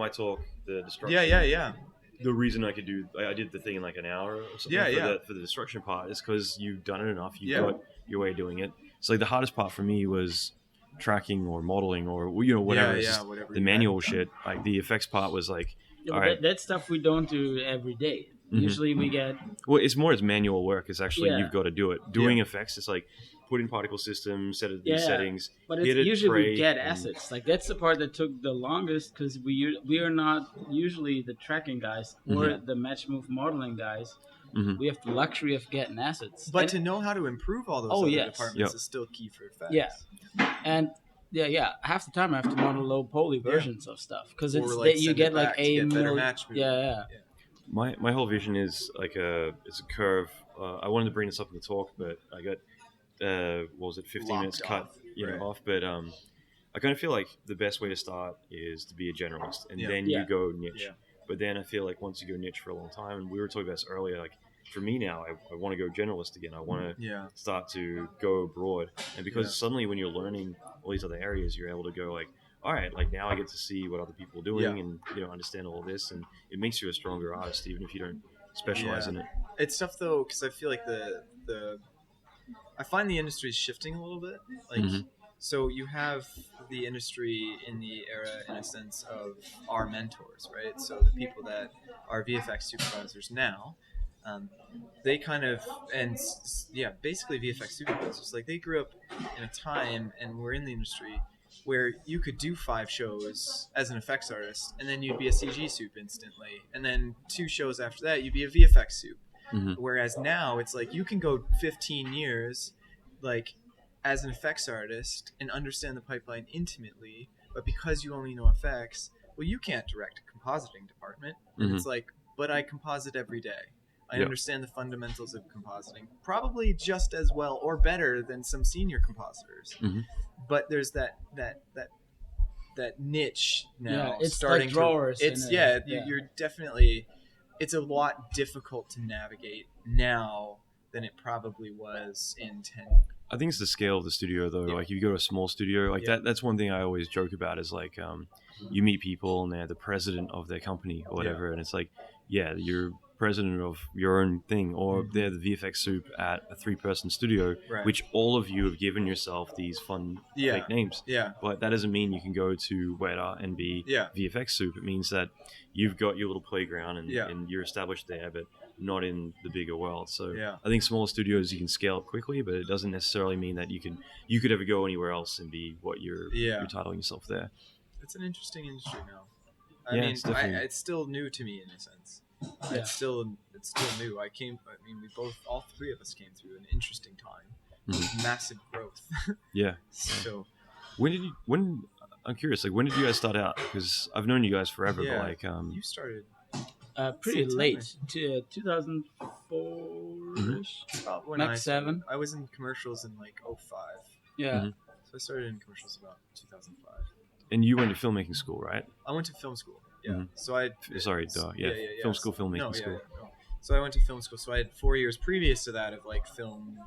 S3: talk, the destruction. The reason I did the thing in like an hour or something for the destruction part is because you've done it enough. You've got your way of doing it. So like the hardest part for me was tracking or modeling or whatever. Whatever the manual shit. Like the effects part was like, all right,
S4: that stuff we don't do every day. Usually we get...
S1: Well, it's manual work. It's actually, you've got to do it. Doing effects, it's like put in particle systems, set it these settings.
S4: But it's usually we get assets. Like that's the part that took the longest because we are not usually the tracking guys or the match move modeling guys. We have the luxury of getting assets.
S3: But to know how to improve all those other departments is still key for effects.
S4: Yeah. And half the time I have to model low poly versions of stuff because it's
S3: like
S4: that you get like a
S3: better match.
S1: My whole vision is like it's a curve. I wanted to bring this up in the talk, but I got 15 minutes cut off. But I kind of feel like the best way to start is to be a generalist, and then
S4: Yeah.
S1: you go niche.
S3: Yeah.
S1: But then I feel like once you go niche for a long time, and we were talking about this earlier, like for me now, I want to go generalist again. I want to start to go broad, and because suddenly when you're learning all these other areas, you're able to go like, all right, like now I get to see what other people are doing and understand all of this, and it makes you a stronger artist even if you don't specialize in it.
S3: It's tough though because I feel like I find the industry is shifting a little bit. Like, so you have the industry in the era, in a sense, of our mentors, right? So the people that are VFX supervisors now, they kind of, basically VFX supervisors, like they grew up in a time and were in the industry where you could do 5 shows as an effects artist, and then you'd be a CG soup instantly, and then 2 shows after that you'd be a VFX soup. Whereas now it's like you can go 15 years like as an effects artist and understand the pipeline intimately, but because you only know effects, well, you can't direct a compositing department. And it's like, but I composite every day. I understand the fundamentals of compositing probably just as well or better than some senior compositors. But there's that niche now.
S4: It's
S3: starting
S4: like drawers.
S3: You're definitely. It's a lot difficult to navigate now than it probably was in 10.
S1: I think it's the scale of the studio though. Like if you go to a small studio, like that's one thing I always joke about is like you meet people and they're the president of their company or whatever, and it's like, you're president of your own thing, or they're the VFX soup at a 3-person studio, which all of you have given yourself these fun fake names. But that doesn't mean you can go to Weta and be VFX soup. It means that you've got your little playground and you're established there, but not in the bigger world. So I think smaller studios, you can scale up quickly, but it doesn't necessarily mean that you could ever go anywhere else and be what you're titling yourself there.
S3: It's an interesting industry now. I mean, it's still new to me in a sense. It's still new. All 3 of us came through an interesting time, massive growth. So
S1: when I'm curious, like when did you guys start out? Because I've known you guys forever, but like
S3: you started
S4: pretty late, 2004-ish, max 7.
S3: I was in commercials in like 05.
S4: So
S3: I started in commercials about 2005.
S1: And you went to filmmaking school, right?
S3: I went to film school. So I film school, filmmaking school. So I went to film school. So I had 4 years previous to that of like film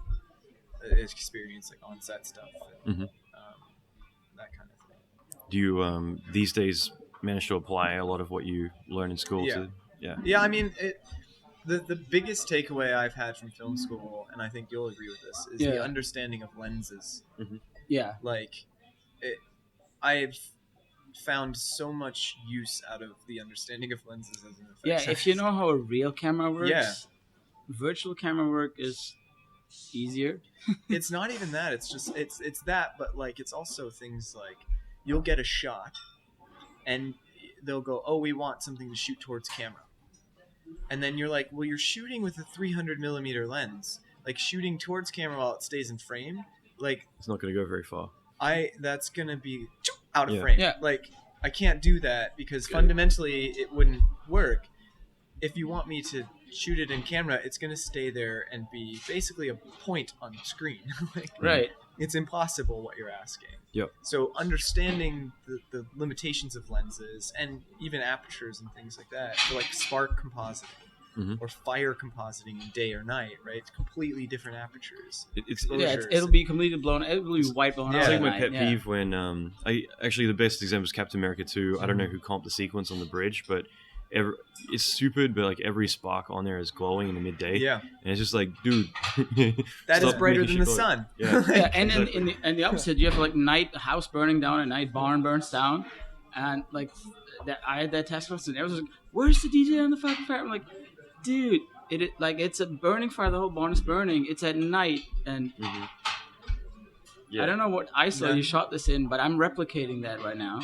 S3: experience, like on set stuff, and, that kind of thing.
S1: Do you these days manage to apply a lot of what you learn in school?
S3: I mean, the biggest takeaway I've had from film school, and I think you'll agree with this, is the understanding of lenses. Like I've found so much use out of the understanding of lenses as an effect.
S4: If you know how a real camera works, virtual camera work is easier.
S3: It's not even that. It's just it's that, but like it's also things like you'll get a shot, and they'll go, "Oh, we want something to shoot towards camera," and then you're like, "Well, you're shooting with a 300mm lens. Like shooting towards camera while it stays in frame, like
S1: it's not going to go very far.
S3: That's going to be out of frame. Like I can't do that because fundamentally it wouldn't work. If you want me to shoot it in camera, it's going to stay there and be basically a point on the screen. It's impossible what you're asking. So understanding the limitations of lenses and even apertures and things like that, for like spark compositing or fire compositing in day or night, right? It's completely different apertures.
S4: It'll be completely blown. It'll be white blown out.
S1: It's like my pet peeve when the best example is Captain America 2. I don't know who comped the sequence on the bridge, but it's stupid, but like every spark on there is glowing in the midday. And it's just like, dude,
S3: that is brighter than the sun.
S4: And then in the opposite, you have like night house burning down, and night barn burns down, and like that. I had that task force, and everyone's like, "Where's the DJ on the fucking fire?" I'm like, dude, it's a burning fire. The whole barn is burning. It's at night, and I don't know what ISO you shot this in, but I'm replicating that right now.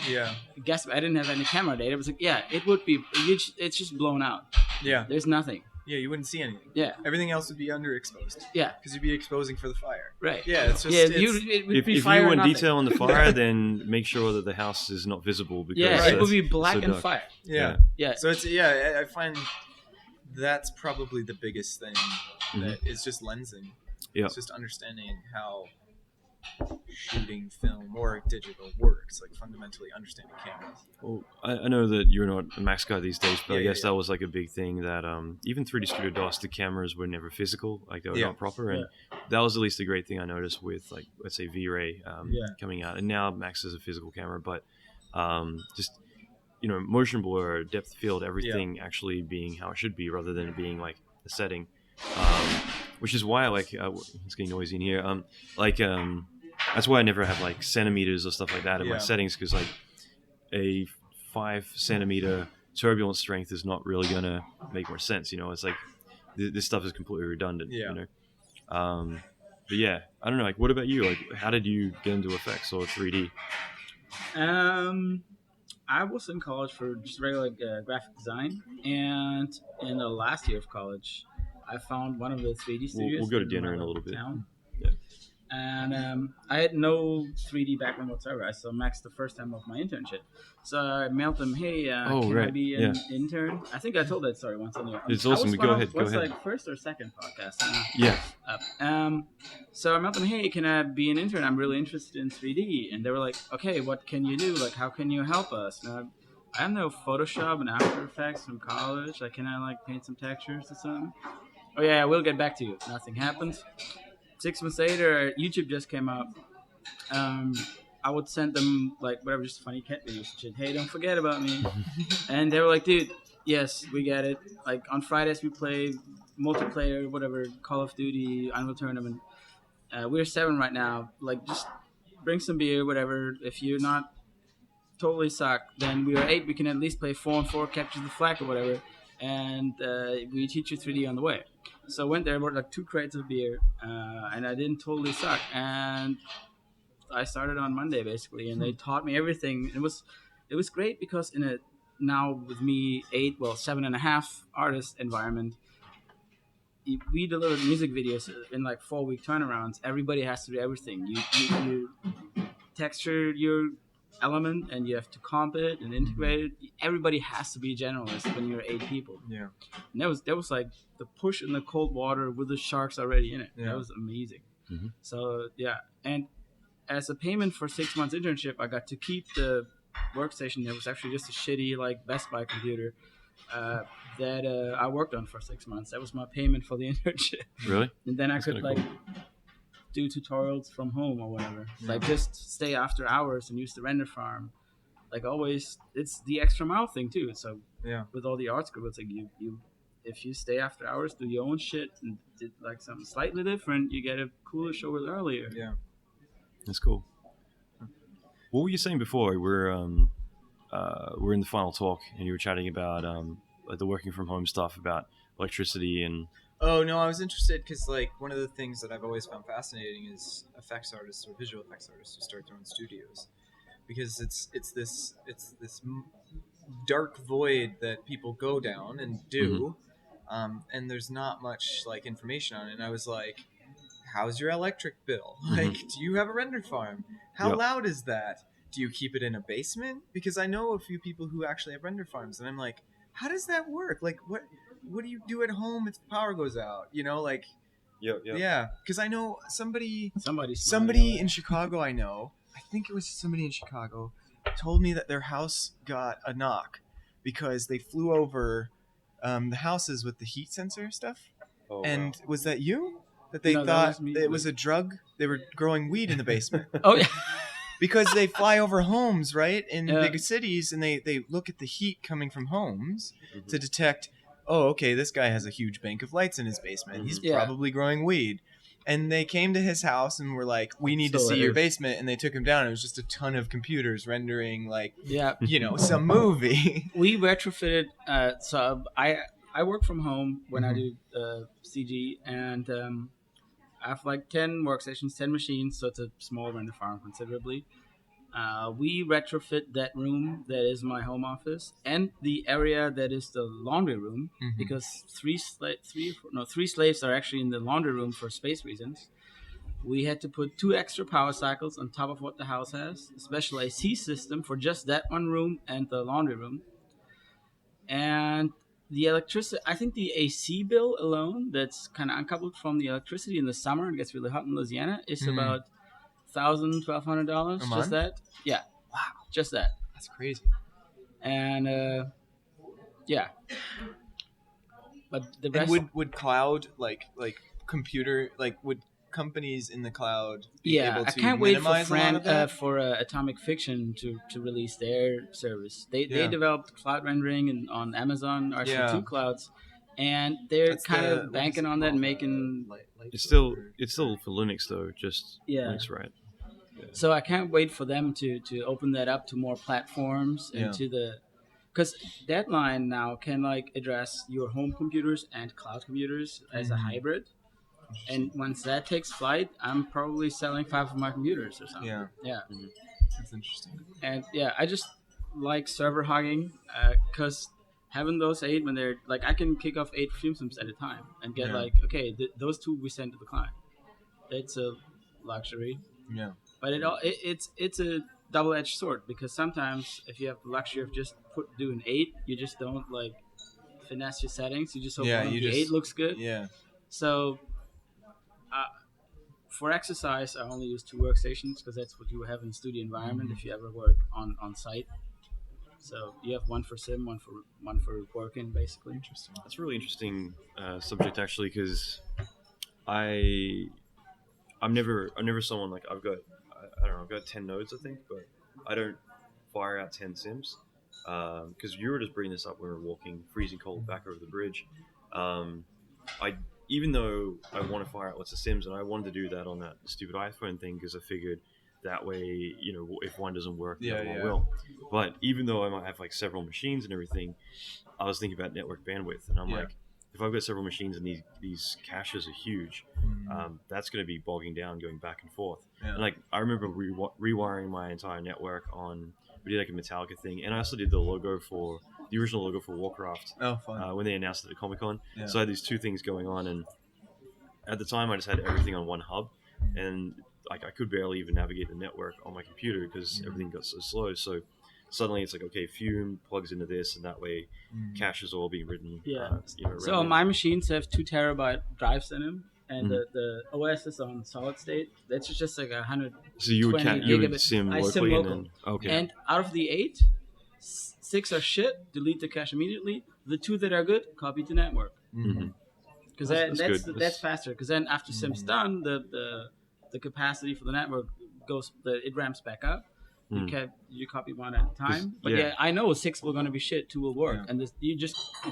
S4: Guess I didn't have any camera data. It was like, it would be. It's just blown out. There's nothing.
S3: You wouldn't see anything. Everything else would be underexposed. Because you'd be exposing for the fire. It's just.
S1: If you want detail on the fire, then make sure that the house is not visible because
S4: it would be black and fire.
S3: So it's I find that's probably the biggest thing. That it's just lensing. It's just understanding how shooting film or digital works, like fundamentally understanding cameras.
S1: Well, I know that you're not a Max guy these days, but I guess
S3: Yeah.
S1: that was like a big thing that even 3D Studio DOS, the cameras were never physical, like they were not proper, and that was at least a great thing I noticed with, like, let's say V-Ray coming out, and now Max is a physical camera, but just, you know, motion blur, depth of field, everything actually being how it should be rather than it being like a setting, which is why I like it's getting noisy in here, that's why I never have like centimeters or stuff like that in my settings, because like a 5 centimeter turbulent strength is not really gonna make more sense. You know, it's like this stuff is completely redundant.
S3: Yeah.
S1: You know, but yeah, I don't know. Like, what about you? Like, how did you get into effects or 3D?
S4: I was in college for just regular graphic design, and in the last year of college, I found one of the 3D studios.
S1: We'll go to dinner in a little bit.
S4: Town.
S1: Yeah.
S4: And I had no 3D background whatsoever. I saw Max the first time of my internship. So I mailed him, hey, can I be an intern? I think I told that story once anyway.
S1: It's awesome. Go ahead.
S4: Like first or second podcast.
S1: Yeah.
S4: So I mailed them, hey, can I be an intern? I'm really interested in 3D. And they were like, okay, what can you do? Like, how can you help us? And I have no Photoshop and After Effects from college. Like, can I like paint some textures or something? Oh yeah, we'll get back to you. Nothing happened. 6 months later, YouTube just came out. I would send them like whatever, just funny cat videos and shit. Hey, don't forget about me. And they were like, dude, yes, we get it. Like on Fridays we play multiplayer, whatever, Call of Duty, Unreal Tournament. We're 7 right now. Like just bring some beer, whatever. If you're not totally suck, then we are 8. We can at least play 4-on-4, capture the flag or whatever. And we teach you 3D on the way. So I went there, bought like 2 crates of beer, and I didn't totally suck. And I started on Monday basically, and they taught me everything. It was great because in a now with me 7.5 artist environment, we delivered music videos in like 4-week turnarounds. Everybody has to do everything. You texture your element and you have to comp it and integrate it. Everybody has to be a generalist when you're 8 people.
S3: Yeah.
S4: And that was like the push in the cold water with the sharks already in it.
S3: Yeah.
S4: That was amazing.
S1: Mm-hmm.
S4: So yeah, and as a payment for 6 months internship, I got to keep the workstation. It was actually just a shitty like Best Buy computer that I worked on for 6 months. That was my payment for the internship.
S1: Really?
S4: And then
S1: That's
S4: I could like do tutorials from home or whatever. Like just stay after hours and use the render farm. Like always, it's the extra mile thing too. So with all the art school, it's like you if you stay after hours, do your own shit and did like something slightly different, you get a cooler show with earlier.
S3: Yeah.
S1: That's cool. What were you saying before? We're in the final talk, and you were chatting about the working from home stuff, about electricity and.
S3: Oh no, I was interested because like one of the things that I've always found fascinating is effects artists or visual effects artists who start their own studios, because it's this dark void that people go down and do, and there's not much like information on it. And I was like, how's your electric bill? Like, do you have a render farm? How loud is that? Do you keep it in a basement? Because I know a few people who actually have render farms, and I'm like, how does that work? Like, what do you do at home if the power goes out? You know, like, yeah. Because I know somebody in Chicago. I think it was somebody in Chicago, told me that their house got a knock because they flew over the houses with the heat sensor stuff.
S1: Oh,
S3: and
S1: wow.
S3: was that you? That they thought it was a drug? They were growing weed in the basement.
S4: Oh yeah.
S3: Because they fly over homes, right, in big cities, and they look at the heat coming from homes to detect, oh, okay, this guy has a huge bank of lights in his basement. He's probably growing weed. And they came to his house and were like, we need to see your basement. And they took him down. It was just a ton of computers rendering, like, some movie.
S4: We retrofitted. So I work from home when I do CG, and I have like 10 workstations, 10 machines, so it's a small render farm considerably. We retrofit that room that is my home office and the area that is the laundry room, because three slaves are actually in the laundry room for space reasons. We had to put 2 extra power cycles on top of what the house has, a special AC system for just that one room and the laundry room. And the electricity, I think the AC bill alone, that's kind of uncoupled from the electricity in the summer, it gets really hot in Louisiana, is about $1,200.
S3: month?
S4: Just that. Yeah.
S3: Wow,
S4: Just that.
S3: that's crazy.
S4: And yeah. But the
S3: And
S4: rest.
S3: would cloud like computer would companies in the cloud be
S4: Yeah,
S3: able
S4: I
S3: to
S4: can't wait for
S3: minimize a lot of that?
S4: Atomic Fiction to release their service. They
S3: Yeah.
S4: developed cloud rendering on Amazon RC2
S3: Yeah.
S4: clouds, and they're
S3: That's
S4: kind
S3: the-
S4: of
S3: what is
S4: banking
S3: it
S4: on that,
S3: called?
S4: making.
S1: It's still for Linux though, just
S4: Yeah.
S1: Linux, right?
S4: So I can't wait for them to open that up to more platforms and
S3: Yeah.
S4: to the, because Deadline now can like address your home computers and cloud computers as a hybrid. And once that takes flight, I'm probably selling 5 of my computers or something.
S3: Yeah,
S4: Yeah.
S3: that's interesting.
S4: And yeah, I just like server hogging because having those 8 when they're like, I can kick off 8 film sims at a time and get
S3: Yeah.
S4: like, okay, those 2 we send to the client. It's a luxury,
S3: Yeah,
S4: but it's a double-edged sword, because sometimes if you have the luxury of just doing 8, you just don't like finesse your settings. You just hope
S3: Yeah,
S4: one of
S3: you
S4: the
S3: just-
S4: 8 looks good.
S3: yeah,
S4: So for exercise, I only use 2 workstations because that's what you have in a studio environment if you ever work on site. So you have one for sim, one for working, basically.
S3: interesting.
S1: That's a really interesting subject actually, because I'm never someone like I've got I don't know, I've got 10 nodes I think, but I don't fire out 10 sims because you were just bringing this up when we were walking freezing cold back over the bridge. Even though I want to fire out lots of sims, and I wanted to do that on that stupid iPhone thing because I figured that way, you know, if one doesn't work, the other one will. But even though I might have like several machines and everything, I was thinking about network bandwidth, and I'm like, if I've got several machines and these caches are huge, that's going to be bogging down going back and forth.
S3: Yeah.
S1: And like I remember rewiring my entire network we did like a Metallica thing, and I also did the original logo for Warcraft
S3: Oh, fun.
S1: when they announced it at Comic-Con.
S3: Yeah.
S1: So I had these 2 things going on, and at the time I just had everything on one hub, and like I could barely even navigate the network on my computer because everything got so slow. So suddenly it's like, okay, Fume plugs into this, and that way caches are all being written.
S4: Yeah.
S1: Around
S4: So
S1: it.
S4: my machines have 2 terabyte drives in them, and the OS is on solid state. That's just like 100.
S1: So you would
S4: 20
S1: you would
S4: gigabit.
S1: sim
S4: I sim
S1: locally, and
S4: local.
S1: then okay.
S4: And out of the 8, 6 are shit. Delete the cache immediately. The 2 that are good, copy to network.
S1: Mhm.
S4: Because
S1: That's
S4: that's
S1: good.
S4: faster. Because then after sim's done, the capacity for the network it ramps back up. You copy one at a time. But yeah, I know 6 will gonna be shit, 2 will work, and you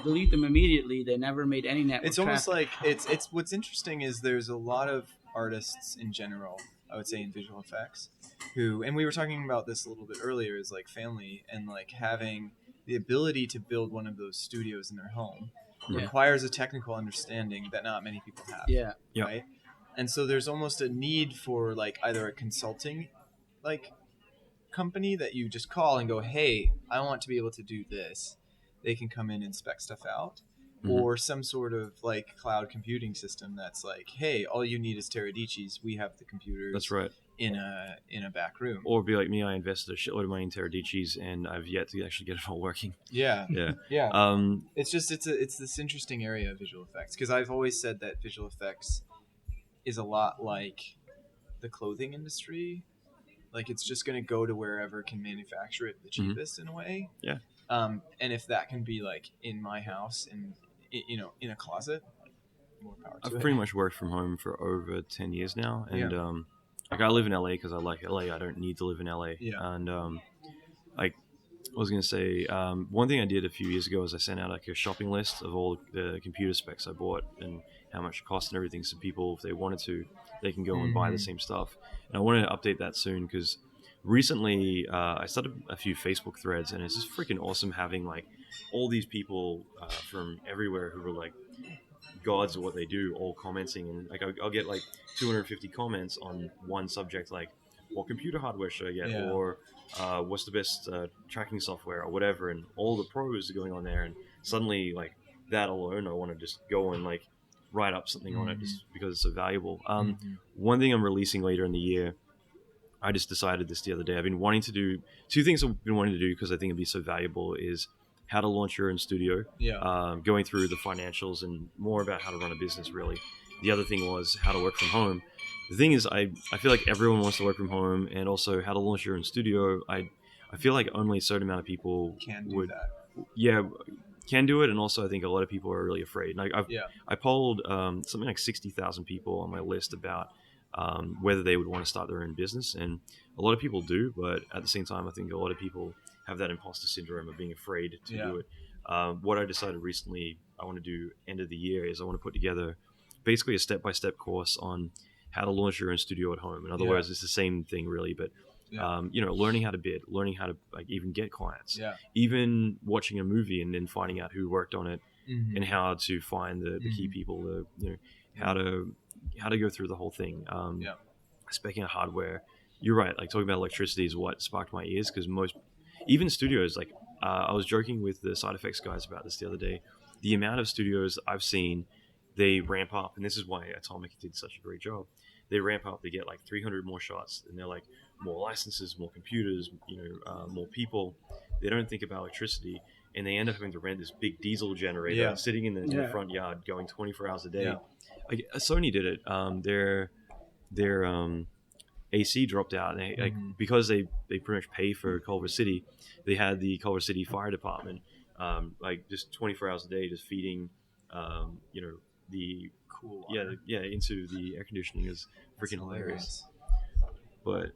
S4: delete them immediately. They never made any network.
S3: It's almost like it's what's interesting is there's a lot of artists in general, I would say, in visual effects who, and we were talking about this a little bit earlier, is like family and like having the ability to build one of those studios in their home requires a technical understanding that not many people have.
S4: Yeah.
S3: Right. And so there's almost a need for like either a consulting like company that you just call and go, hey, I want to be able to do this. They can come in and spec stuff out. Or some sort of like cloud computing system that's like, hey, all you need is Teradici's. We have the computers.
S1: That's right.
S3: In a back room.
S1: Or be like me, I invested a shitload of money in Teradici's, and I've yet to actually get it all working.
S3: Yeah.
S1: Yeah.
S3: Yeah. It's just it's this interesting area of visual effects, because I've always said that visual effects is a lot like the clothing industry. Like it's just going to go to wherever can manufacture it the cheapest in a way.
S1: Yeah.
S3: And if that can be like in my house and in a closet, more power to
S1: I've
S3: it.
S1: pretty much worked from home for over 10 years now, and like I live in LA because I like LA. I don't need to live in LA.
S3: Yeah.
S1: And like I was gonna say, one thing I did a few years ago is I sent out like a shopping list of all the computer specs I bought and how much it cost and everything, so people, if they wanted to, they can go and buy the same stuff. And I wanted to update that soon because recently I started a few Facebook threads, and it's just freaking awesome having like all these people from everywhere who were like gods of what they do all commenting, and like I'll get like 250 comments on one subject, like what computer hardware should I get, or what's the best tracking software or whatever, and all the pros are going on there. And suddenly like that alone, I want to just go and like write up something on it just because it's so valuable. One thing I'm releasing later in the year, I just decided this the other day, I've been wanting to do 2 things I've been wanting to do because I think it'd be so valuable, is how to launch your own studio, going through the financials and more about how to run a business really. The other thing was how to work from home, the thing is, I feel like everyone wants to work from home, and also how to launch your own studio. I feel like only a certain amount of people
S3: Can do that.
S1: Yeah, can do it, and also I think a lot of people are really afraid. Like
S3: Yeah.
S1: I polled something like 60,000 people on my list about whether they would want to start their own business, and a lot of people do, but at the same time, I think a lot of people have that imposter syndrome of being afraid to do it. What I decided recently I want to do end of the year is I want to put together basically a step-by-step course on how to launch your own studio at home. In other words, it's the same thing really, but learning how to bid, learning how to like even get clients, even watching a movie and then finding out who worked on it, and how to find the key people, how to go through the whole thing. Speccing out hardware. You're right. Like talking about electricity is what sparked my ears, because even studios, like I was joking with the side effects guys about this the other day. The amount of studios I've seen, they ramp up, and this is why Atomic did such a great job. They ramp up, they get like 300 more shots, and they're like more licenses, more computers, more people. They don't think about electricity, and they end up having to rent this big diesel generator sitting in the front yard going 24 hours a day. Like Sony did it. Their AC dropped out, and because they pretty much pay for Culver City, they had the Culver City Fire Department like just 24 hours a day just feeding the
S3: cool water.
S1: into the air conditioning. Is freaking hilarious. But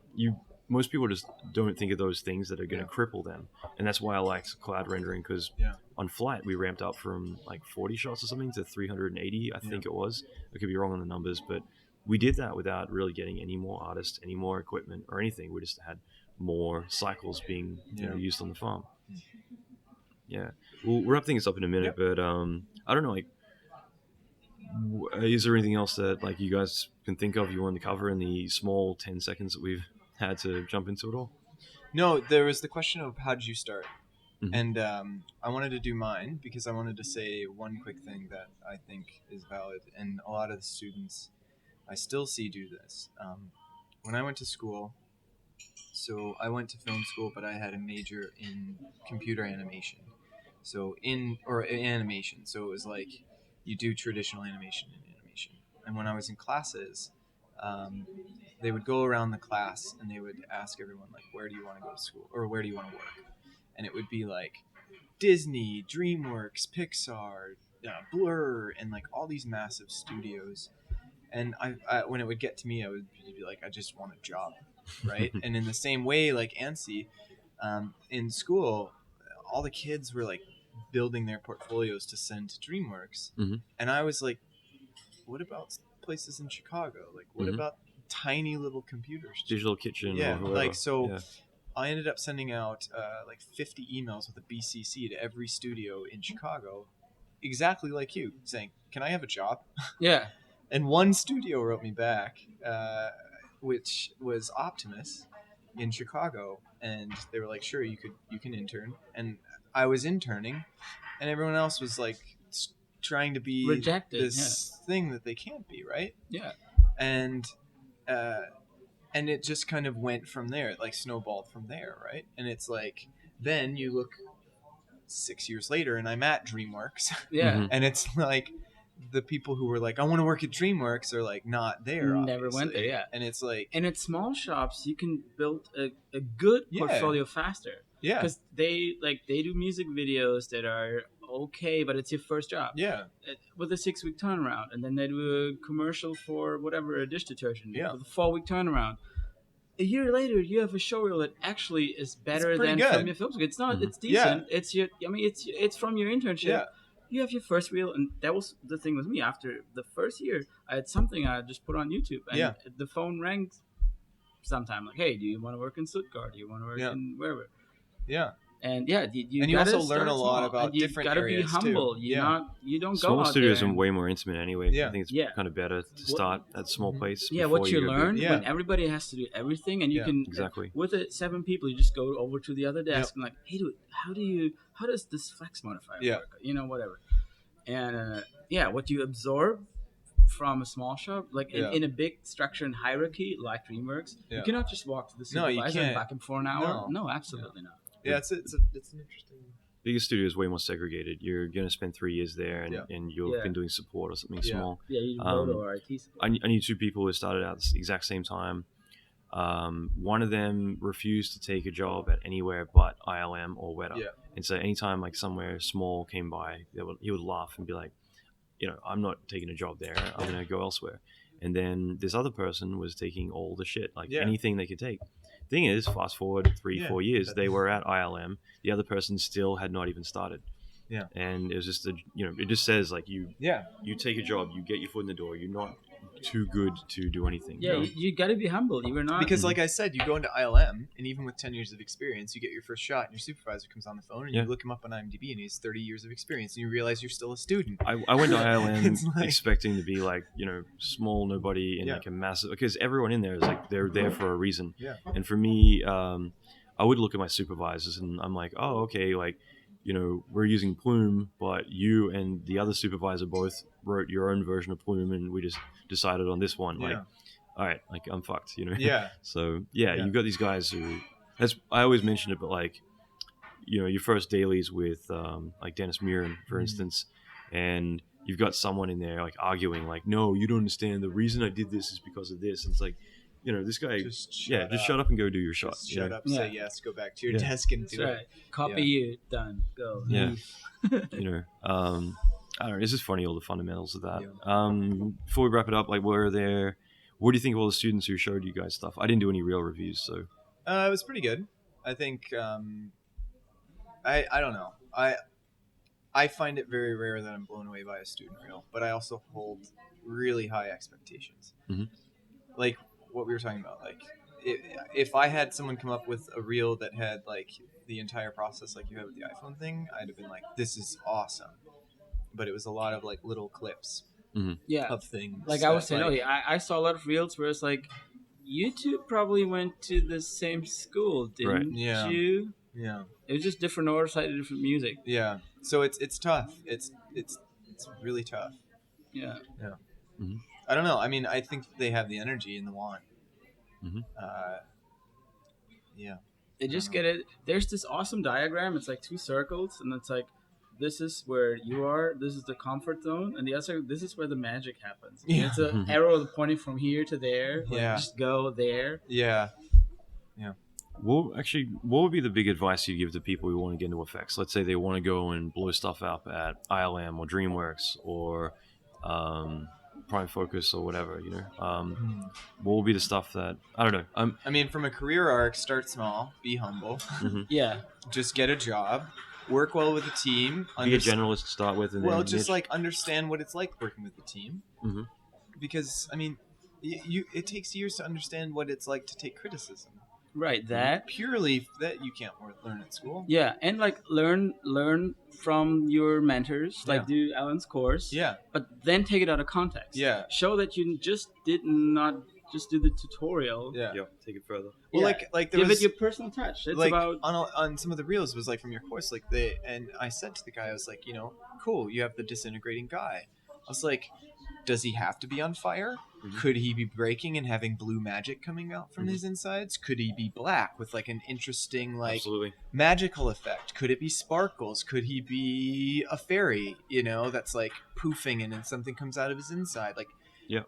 S1: most people just don't think of those things that are going to cripple them, and that's why I like cloud rendering, because on Flight we ramped up from like 40 shots or something to 380, I think it was. I could be wrong on the numbers, but we did that without really getting any more artists, any more equipment or anything. We just had more cycles being used on the farm. We'll wrap things up in a minute, but I don't know, like, is there anything else that like you guys can think of you want to cover in the small 10 seconds that we've had to jump into it all?
S3: No, there was the question of how did you start? And I wanted to do mine because I wanted to say one quick thing that I think is valid, and a lot of the students I still see do this. When I went to school, so I went to film school, but I had a major in computer animation. So animation. So it was like you do traditional animation in animation. And when I was in classes, they would go around the class and they would ask everyone, like, where do you want to go to school? Or where do you want to work? And it would be like Disney, Dreamworks, Pixar, Blur, and like all these massive studios. And I when it would get to me, I would be like, I just want a job, right? And in the same way, like Ansi, in school, all the kids were like building their portfolios to send to Dreamworks. And I was like, what about places in Chicago? Like, what about tiny little computers?
S1: Digital Kitchen.
S3: Yeah,
S1: or
S3: like so. I ended up sending out like 50 emails with a BCC to every studio in Chicago, exactly like you, saying, "Can I have a job?"
S4: Yeah.
S3: And one studio wrote me back, which was Optimus in Chicago, and they were like, "Sure, you can intern." And I was interning, and everyone else was like trying to be
S4: rejected
S3: this thing that they can't be, right?
S4: Yeah.
S3: And it just kind of went from there. It like snowballed from there, right? And it's like, then you look 6 years later and I'm at Dreamworks.
S4: Yeah.
S3: And it's like the people who were like, I want to work at Dreamworks are like not there.
S4: Never went there, yeah.
S3: And it's like...
S4: And at small shops, you can build a good portfolio faster.
S3: Yeah.
S4: Because they do music videos that are okay, but it's your first job.
S3: Yeah.
S4: With a 6-week turnaround. And then they do a commercial for whatever, a dish detergent.
S3: Yeah.
S4: With a 4-week turnaround. A year later, you have a show reel that actually is better than
S3: good.
S4: from your film school. It's not. It's decent. Yeah. It's from your internship. Yeah. You have your first reel, and that was the thing with me. After the first year, I had something I just put on YouTube, and the phone rang sometime like, "Hey, do you want to work in Stuttgart? Do you want to work in wherever?" Yeah. And you
S3: also learn a lot about different areas.
S4: You gotta be humble.
S3: Too.
S4: You don't
S1: small
S4: go out
S1: studios
S4: there
S1: are way more intimate anyway.
S3: Yeah.
S1: I think it's kind of better to start at a small place.
S4: Yeah, what you learn when everybody has to do everything, and you can with 7 people, you just go over to the other desk and like, hey, dude, how does this flex modifier work? Whatever. And what you absorb from a small shop, like in a big structure and hierarchy like Dreamworks, you cannot just walk to the supervisor and back him for an hour. No, absolutely not.
S3: Yeah, it's an interesting
S1: bigger studio is way more segregated. You're going to spend 3 years there, and you've
S4: Yeah.
S1: been doing support or something
S3: Yeah.
S1: small.
S4: Yeah, you photo or IT support.
S1: I knew 2 people who started out at the exact same time. One of them refused to take a job at anywhere but ILM or Weta.
S3: Yeah.
S1: And so anytime like somewhere small came by, he would laugh and be like, I'm not taking a job there. I'm going to go elsewhere. And then this other person was taking all the shit, like anything they could take. Thing is, fast forward 3-4 years, they were at ILM. The other person still had not even started.
S3: Yeah.
S1: And it was just it just says like you take a job, you get your foot in the door. You're not too good to do anything.
S4: Yeah, you got to be humble. You were not,
S3: because like I said, you go into ILM, and even with 10 years of experience, you get your first shot, and your supervisor comes on the phone, and you look him up on IMDb, and he's 30 years of experience, and you realize you're still a student.
S1: I went to ILM expecting to be like small nobody in like a massive, because everyone in there is like they're there for a reason.
S3: Yeah.
S1: And for me, I would look at my supervisors, and I'm like, oh, okay, like we're using Plume, but you and the other supervisor both wrote your own version of Plume, and we just decided on this one. Like, all right, like I'm fucked,
S3: Yeah.
S1: So you've got these guys who, I always mention it, but like, your first dailies with like Dennis Muren, for instance, and you've got someone in there like arguing, like, no, you don't understand. The reason I did this is because of this. And it's like, this guy, just shut up and go do your shot.
S3: Just shut up, say yes, go back to your desk and do it.
S4: Copy you, done, go.
S1: Yeah. I don't know. It's just funny, all the fundamentals of that. Yeah. Before we wrap it up, like, what do you think of all the students who showed you guys stuff? I didn't do any real reviews, so.
S3: It was pretty good. I think, I don't know. I find it very rare that I'm blown away by a student reel, but I also hold really high expectations.
S1: Mm-hmm.
S3: Like what we were talking about, like if I had someone come up with a reel that had like the entire process like you had with the iPhone thing, I'd have been like, this is awesome. But it was a lot of like little clips of things.
S4: Like I was saying, I saw a lot of reels where it's like, you two probably went to the same school, didn't you?
S3: Yeah.
S4: It was just different oversight, different music.
S3: Yeah. So it's tough. It's really tough.
S4: Yeah.
S3: Yeah.
S1: Mm-hmm.
S3: I don't know. I mean, I think they have the energy and the want.
S1: Mm-hmm.
S3: Yeah.
S4: They just get it. There's this awesome diagram. It's like 2 circles, and it's like, this is where you are. This is the comfort zone, and the other, this is where the magic happens.
S3: Yeah.
S4: It's an arrow pointing from here to there. Like, just go there.
S3: Yeah. Yeah.
S1: Well, actually, what would be the big advice you'd give to people who want to get into effects? Let's say they want to go and blow stuff up at ILM or Dreamworks or Prime Focus or whatever, what will be the stuff that, I don't know.
S3: I mean, from a career arc, start small, be humble.
S1: Mm-hmm.
S4: Yeah.
S3: Just get a job, work well with a team.
S1: Be a generalist to start with. And then
S3: just like understand what it's like working with the team.
S1: Mm-hmm.
S3: Because, I mean, it takes years to understand what it's like to take criticism.
S4: Right, that
S3: purely that you can't learn at school.
S4: Yeah, and like learn from your mentors, like do Alan's course.
S3: Yeah,
S4: but then take it out of context.
S3: Yeah,
S4: show that you just did not just do the tutorial.
S3: Yeah,
S1: take it further.
S3: Well, like there
S4: give
S3: was,
S4: it your personal touch. It's
S3: like
S4: about
S3: on some of the reels, it was like from your course, like and I said to the guy, I was like, cool, you have the disintegrating guy. I was like, does he have to be on fire? Mm-hmm. Could he be breaking and having blue magic coming out from his insides? Could he be black with like an interesting magical effect? Could it be sparkles? Could he be a fairy, that's like poofing and then something comes out of his inside? Like,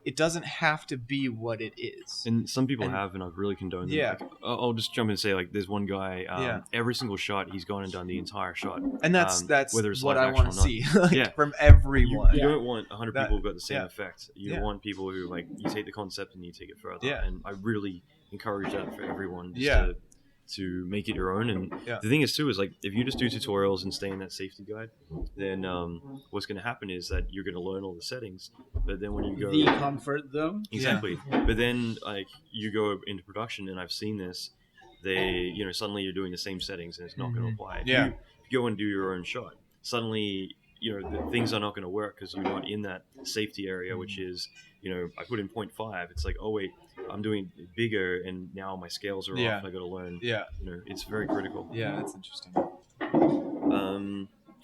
S3: it doesn't have to be what it is.
S1: And some people have, and I've really condoned them.
S3: Yeah.
S1: Like, I'll just jump in and say, like, there's one guy, every single shot, he's gone and done the entire shot.
S3: And that's
S1: whether it's
S3: what I want to see from
S1: everyone.
S3: everyone.
S1: You don't want 100 people who've got the same effect. You want people who, like, you take the concept and you take it further.
S3: Yeah.
S1: And I really encourage that for everyone. To make it your own. And the thing is too is like if you just do tutorials and stay in that safety guide, then what's going to happen is that you're going to learn all the settings, but then when you go
S4: the comfort zone,
S1: but then like you go into production, and I've seen this, they suddenly you're doing the same settings and it's not going to apply. If you go and do your own shot, suddenly things are not going to work because you're not in that safety area, which is I put in 0.5. It's like, oh wait, I'm doing bigger, and now my scales are off. I got to learn. Yeah, it's very critical.
S3: Yeah, that's interesting.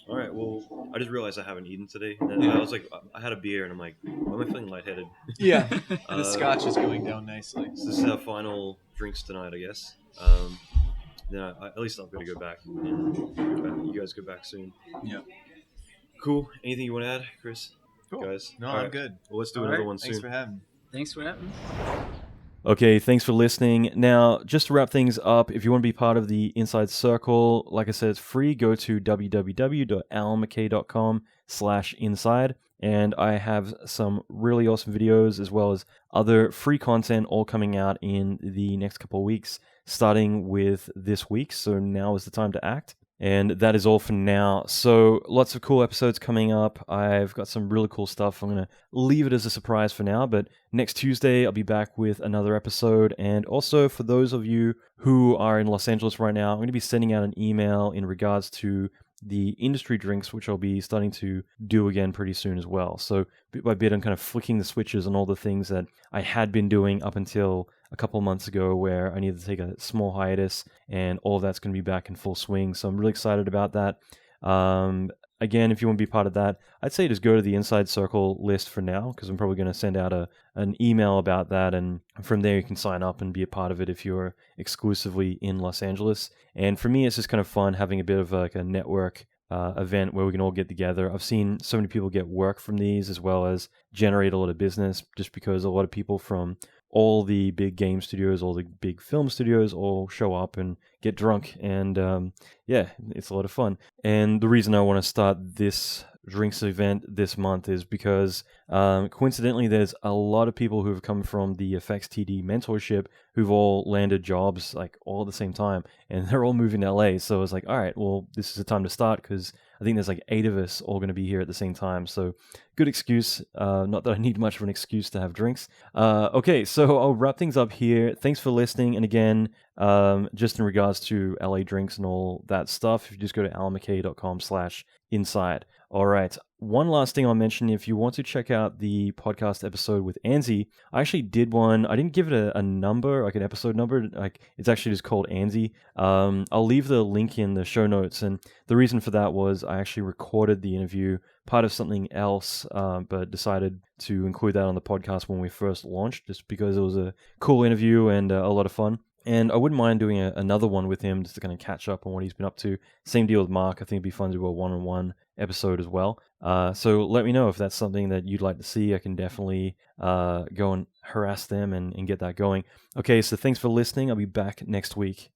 S1: All right. Well, I just realized I haven't eaten today. And I was like, I had a beer, and I'm like, why am I feeling lightheaded?
S3: Yeah, the scotch is going down nicely.
S1: So this is our final drinks tonight, I guess. then at least I'm going to go back and you guys go back soon.
S3: Yeah.
S1: Cool. Anything you want to add, Chris?
S3: Cool.
S1: Guys?
S3: No,
S1: All
S3: I'm
S1: right.
S3: good.
S1: Well, let's do
S4: All
S1: another
S4: right.
S1: one soon.
S3: Thanks for having me.
S4: Thanks for having me.
S1: Okay, thanks for listening. Now, just to wrap things up, if you want to be part of the Inside Circle, like I said, it's free. Go to www.alanmckay.com/inside. And I have some really awesome videos as well as other free content all coming out in the next couple of weeks, starting with this week. So now is the time to act. And that is all for now. So lots of cool episodes coming up. I've got some really cool stuff. I'm going to leave it as a surprise for now, but next Tuesday I'll be back with another episode. And also for those of you who are in Los Angeles right now, I'm going to be sending out an email in regards to the industry drinks, which I'll be starting to do again pretty soon as well. So bit by bit, I'm kind of flicking the switches on all the things that I had been doing up until a couple months ago where I needed to take a small hiatus, and all of that's going to be back in full swing. So I'm really excited about that. Again, if you want to be part of that, I'd say just go to the Inside Circle list for now, because I'm probably going to send out an email about that, and from there you can sign up and be a part of it if you're exclusively in Los Angeles. And for me, it's just kind of fun having a bit of like a network event where we can all get together. I've seen so many people get work from these as well as generate a lot of business, just because a lot of people from all the big game studios, all the big film studios all show up and get drunk. And yeah, it's a lot of fun. And the reason I want to start this drinks event this month is because coincidentally there's a lot of people who have come from the FXTD mentorship who've all landed jobs like all at the same time, and they're all moving to LA. So I was like, all right, well, this is the time to start, because I think there's like 8 of us all going to be here at the same time. So good excuse. Not that I need much of an excuse to have drinks. Okay, so I'll wrap things up here. Thanks for listening. And again, just in regards to LA drinks and all that stuff, if you just go to alanmckay.com/inside. All right. One last thing I'll mention, if you want to check out the podcast episode with Ansi, I actually did one. I didn't give it a number, like an episode number. Like it's actually just called Ansi. I'll leave the link in the show notes. And the reason for that was I actually recorded the interview, part of something else, but decided to include that on the podcast when we first launched, just because it was a cool interview and a lot of fun. And I wouldn't mind doing another one with him just to kind of catch up on what he's been up to. Same deal with Mark. I think it'd be fun to do a one-on-one episode as well. So let me know if that's something that you'd like to see. I can definitely go and harass them and get that going. Okay, so thanks for listening. I'll be back next week.